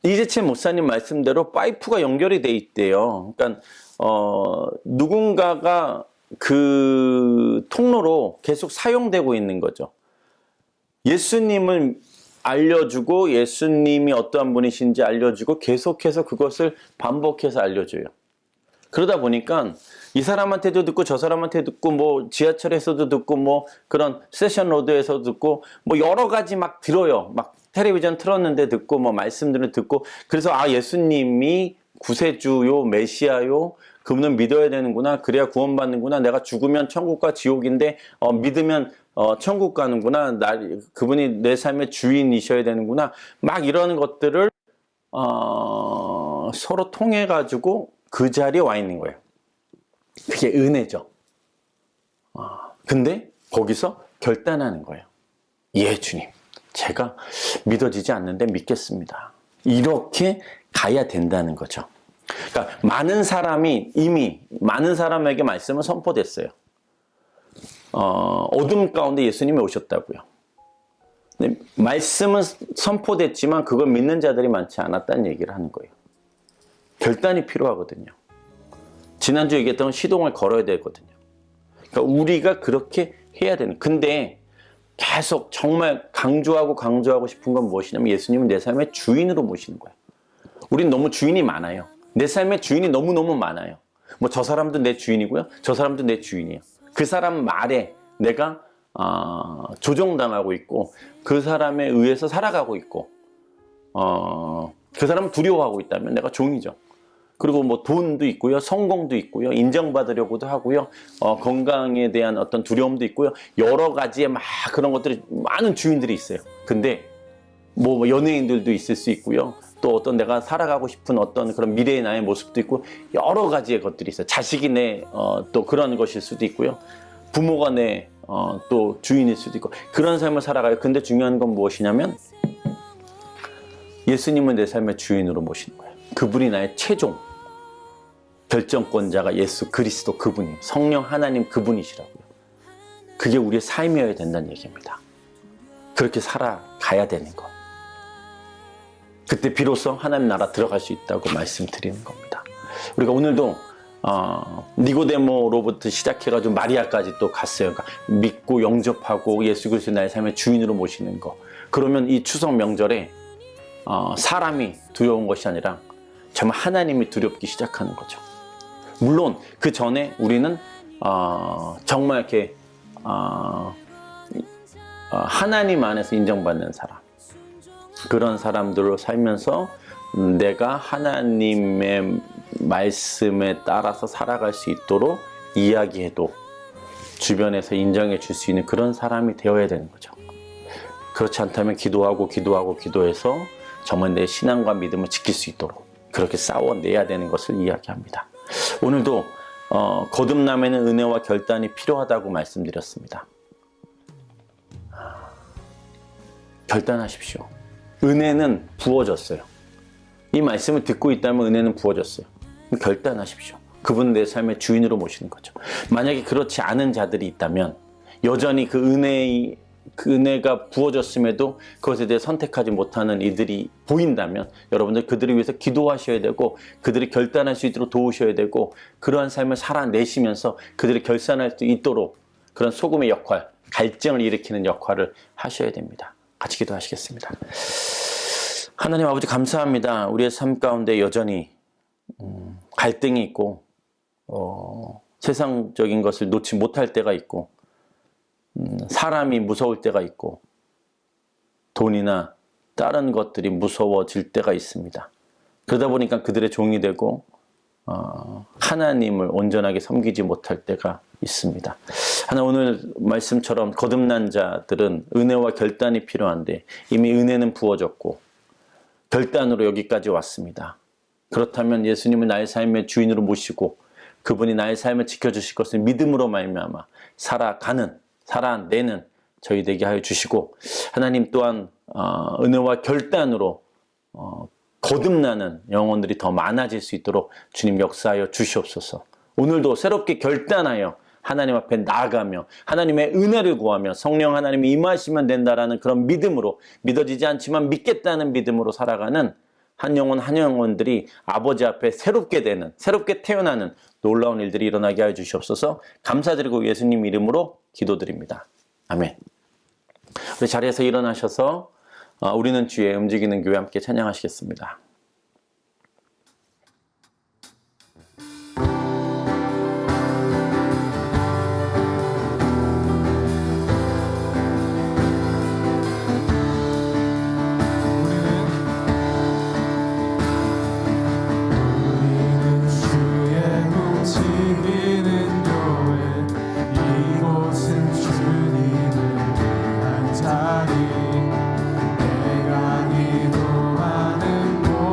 이재채 목사님 말씀대로 파이프가 연결이 돼 있대요. 그러니까 누군가가 그 통로로 계속 사용되고 있는 거죠. 예수님을 알려주고 예수님이 어떠한 분이신지 알려주고 계속해서 그것을 반복해서 알려줘요. 그러다 보니까 이 사람한테도 듣고 저 사람한테 듣고 뭐 지하철에서도 듣고 뭐 그런 세션 로드에서도 듣고 뭐 여러 가지 막 들어요. 막 텔레비전 틀었는데 듣고 뭐 말씀들을 듣고 그래서 아 예수님이 구세주요 메시아요 그분은 믿어야 되는구나 그래야 구원받는구나 내가 죽으면 천국과 지옥인데 믿으면 천국 가는구나 그분이 내 삶의 주인이셔야 되는구나 막 이러는 것들을 서로 통해 가지고 그 자리에 와 있는 거예요. 그게 은혜죠. 근데 거기서 결단하는 거예요. 예 주님 제가 믿어지지 않는데 믿겠습니다. 이렇게 가야 된다는 거죠. 그러니까 많은 사람이 이미 많은 사람에게 말씀은 선포됐어요. 어둠 가운데 예수님이 오셨다고요. 근데 말씀은 선포됐지만 그걸 믿는 자들이 많지 않았다는 얘기를 하는 거예요. 결단이 필요하거든요. 지난주에 얘기했던 시동을 걸어야 되거든요. 그러니까 우리가 그렇게 해야 되는. 근데 계속 정말 강조하고 싶은 건 무엇이냐면 예수님은 내 삶의 주인으로 모시는 거예요. 우린 너무 주인이 많아요. 내 삶의 주인이 너무너무 많아요. 뭐 저 사람도 내 주인이고요. 저 사람도 내 주인이에요. 그 사람 말에 내가 조종당하고 있고 그 사람에 의해서 살아가고 있고 그 사람을 두려워하고 있다면 내가 종이죠. 그리고 뭐 돈도 있고요, 성공도 있고요, 인정받으려고도 하고요, 건강에 대한 어떤 두려움도 있고요, 여러 가지의 막 그런 것들이 많은 주인들이 있어요. 근데 뭐 연예인들도 있을 수 있고요, 또 어떤 내가 살아가고 싶은 어떤 그런 미래의 나의 모습도 있고 여러 가지의 것들이 있어요. 자식이 내 또 그런 것일 수도 있고요, 부모가 내 또 주인일 수도 있고 그런 삶을 살아가요. 근데 중요한 건 무엇이냐면 예수님은 내 삶의 주인으로 모시는 거예요. 그분이 나의 최종 결정권자가 예수 그리스도 그분이에요. 성령 하나님 그분이시라고요. 그게 우리의 삶이어야 된다는 얘기입니다. 그렇게 살아가야 되는 것. 그때 비로소 하나님 나라 들어갈 수 있다고 말씀드리는 겁니다. 우리가 오늘도 니고데모로부터 시작해가지고 마리아까지 또 갔어요. 그러니까 믿고 영접하고 예수 그리스도 나의 삶의 주인으로 모시는 거. 그러면 이 추석 명절에 사람이 두려운 것이 아니라 정말 하나님이 두렵기 시작하는 거죠. 물론 그 전에 우리는 정말 이렇게 하나님 안에서 인정받는 사람, 그런 사람들로 살면서 내가 하나님의 말씀에 따라서 살아갈 수 있도록 이야기해도 주변에서 인정해 줄 수 있는 그런 사람이 되어야 되는 거죠. 그렇지 않다면 기도해서 정말 내 신앙과 믿음을 지킬 수 있도록 그렇게 싸워내야 되는 것을 이야기합니다. 오늘도 거듭남에는 은혜와 결단이 필요하다고 말씀드렸습니다. 결단하십시오. 은혜는 부어졌어요. 이 말씀을 듣고 있다면 은혜는 부어졌어요. 결단하십시오. 그분 내 삶의 주인으로 모시는 거죠. 만약에 그렇지 않은 자들이 있다면 여전히 그 은혜가 부어졌음에도 그것에 대해 선택하지 못하는 이들이 보인다면 여러분들 그들을 위해서 기도하셔야 되고 그들이 결단할 수 있도록 도우셔야 되고 그러한 삶을 살아내시면서 그들이 결산할 수 있도록 그런 소금의 역할, 갈증을 일으키는 역할을 하셔야 됩니다. 같이 기도하시겠습니다. 하나님 아버지 감사합니다. 우리의 삶 가운데 여전히 갈등이 있고 세상적인 것을 놓지 못할 때가 있고 사람이 무서울 때가 있고 돈이나 다른 것들이 무서워질 때가 있습니다. 그러다 보니까 그들의 종이 되고 하나님을 온전하게 섬기지 못할 때가 있습니다. 하나 오늘 말씀처럼 거듭난 자들은 은혜와 결단이 필요한데 이미 은혜는 부어졌고 결단으로 여기까지 왔습니다. 그렇다면 예수님은 나의 삶의 주인으로 모시고 그분이 나의 삶을 지켜주실 것을 믿음으로 말미암아 살아내는 저희 되게 하여 주시고 하나님 또한 은혜와 결단으로 거듭나는 영혼들이 더 많아질 수 있도록 주님 역사하여 주시옵소서. 오늘도 새롭게 결단하여 하나님 앞에 나아가며 하나님의 은혜를 구하며 성령 하나님이 임하시면 된다라는 그런 믿음으로 믿어지지 않지만 믿겠다는 믿음으로 살아가는 한 영혼들이 아버지 앞에 새롭게 태어나는 놀라운 일들이 일어나게 하여 주시옵소서. 감사드리고 예수님 이름으로 기도드립니다. 아멘. 우리 자리에서 일어나셔서 우리는 주의 움직이는 교회 함께 찬양하시겠습니다. 내가 기도하는 곳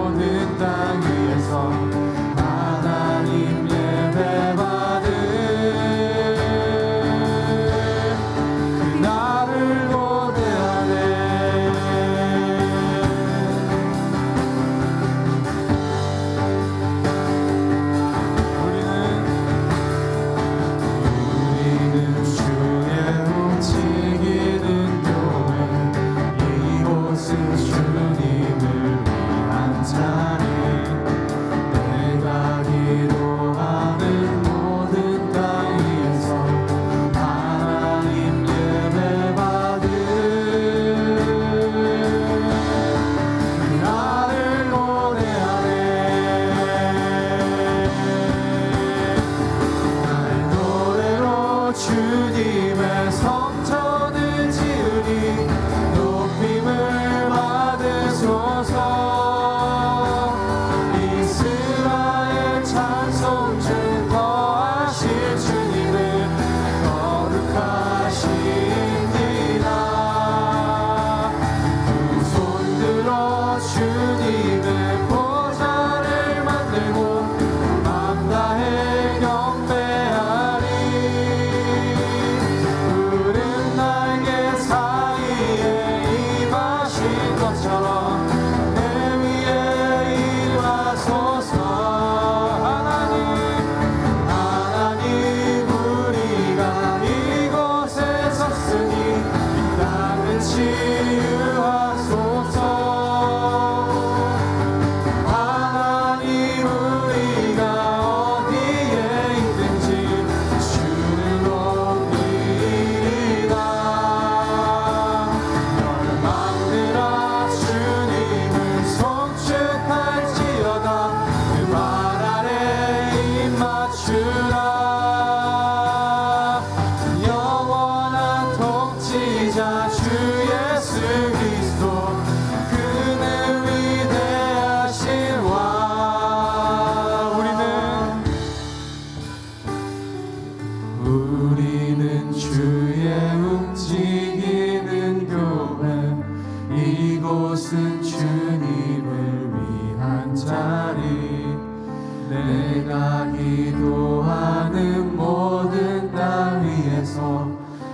내가 기도하는 모든 땅 위에서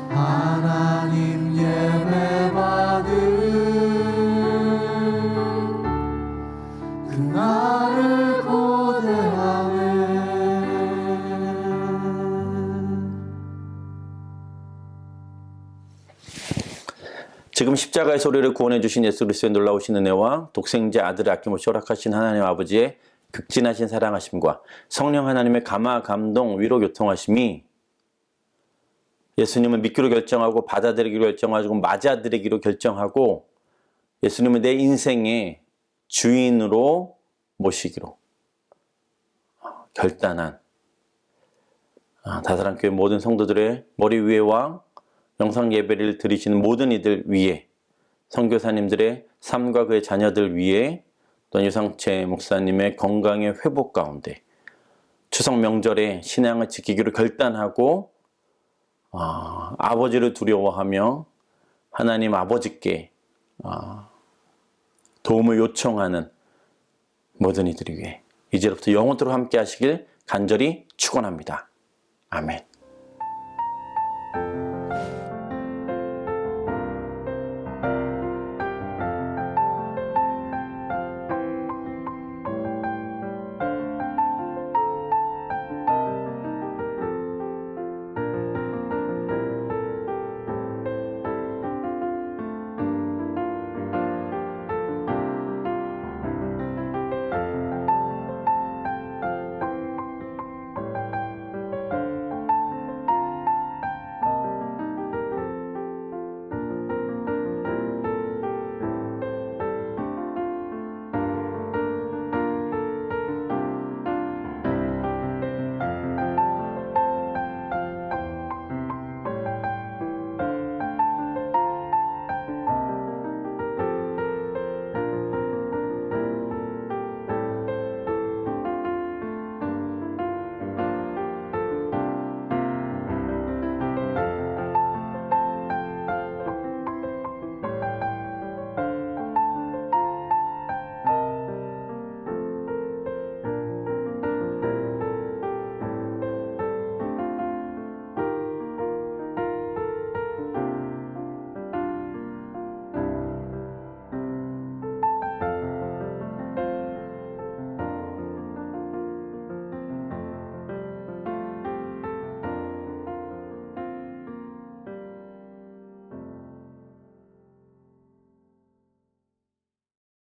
하나님 예배 받은 그날을 고대하네. 지금 십자가의 소리를 구원해 주신 예수 그리스도의 놀라우신 은혜와 독생자 아들을 아낌없이 허락하신 하나님 아버지의 극진하신 사랑하심과 성령 하나님의 감화, 감동, 위로, 교통하심이 예수님을 믿기로 결정하고 받아들이기로 결정하고 맞아들이기로 결정하고 예수님을 내 인생의 주인으로 모시기로 결단한 다사랑교회 모든 성도들의 머리 위에와 영상 예배를 드리시는 모든 이들 위에, 선교사님들의 삶과 그의 자녀들 위에, 또 유상채 목사님의 건강의 회복 가운데 추석 명절에 신앙을 지키기로 결단하고 아버지를 두려워하며 하나님 아버지께 도움을 요청하는 모든 이들 위해 이제부터 영원토록 함께 하시길 간절히 축원합니다. 아멘.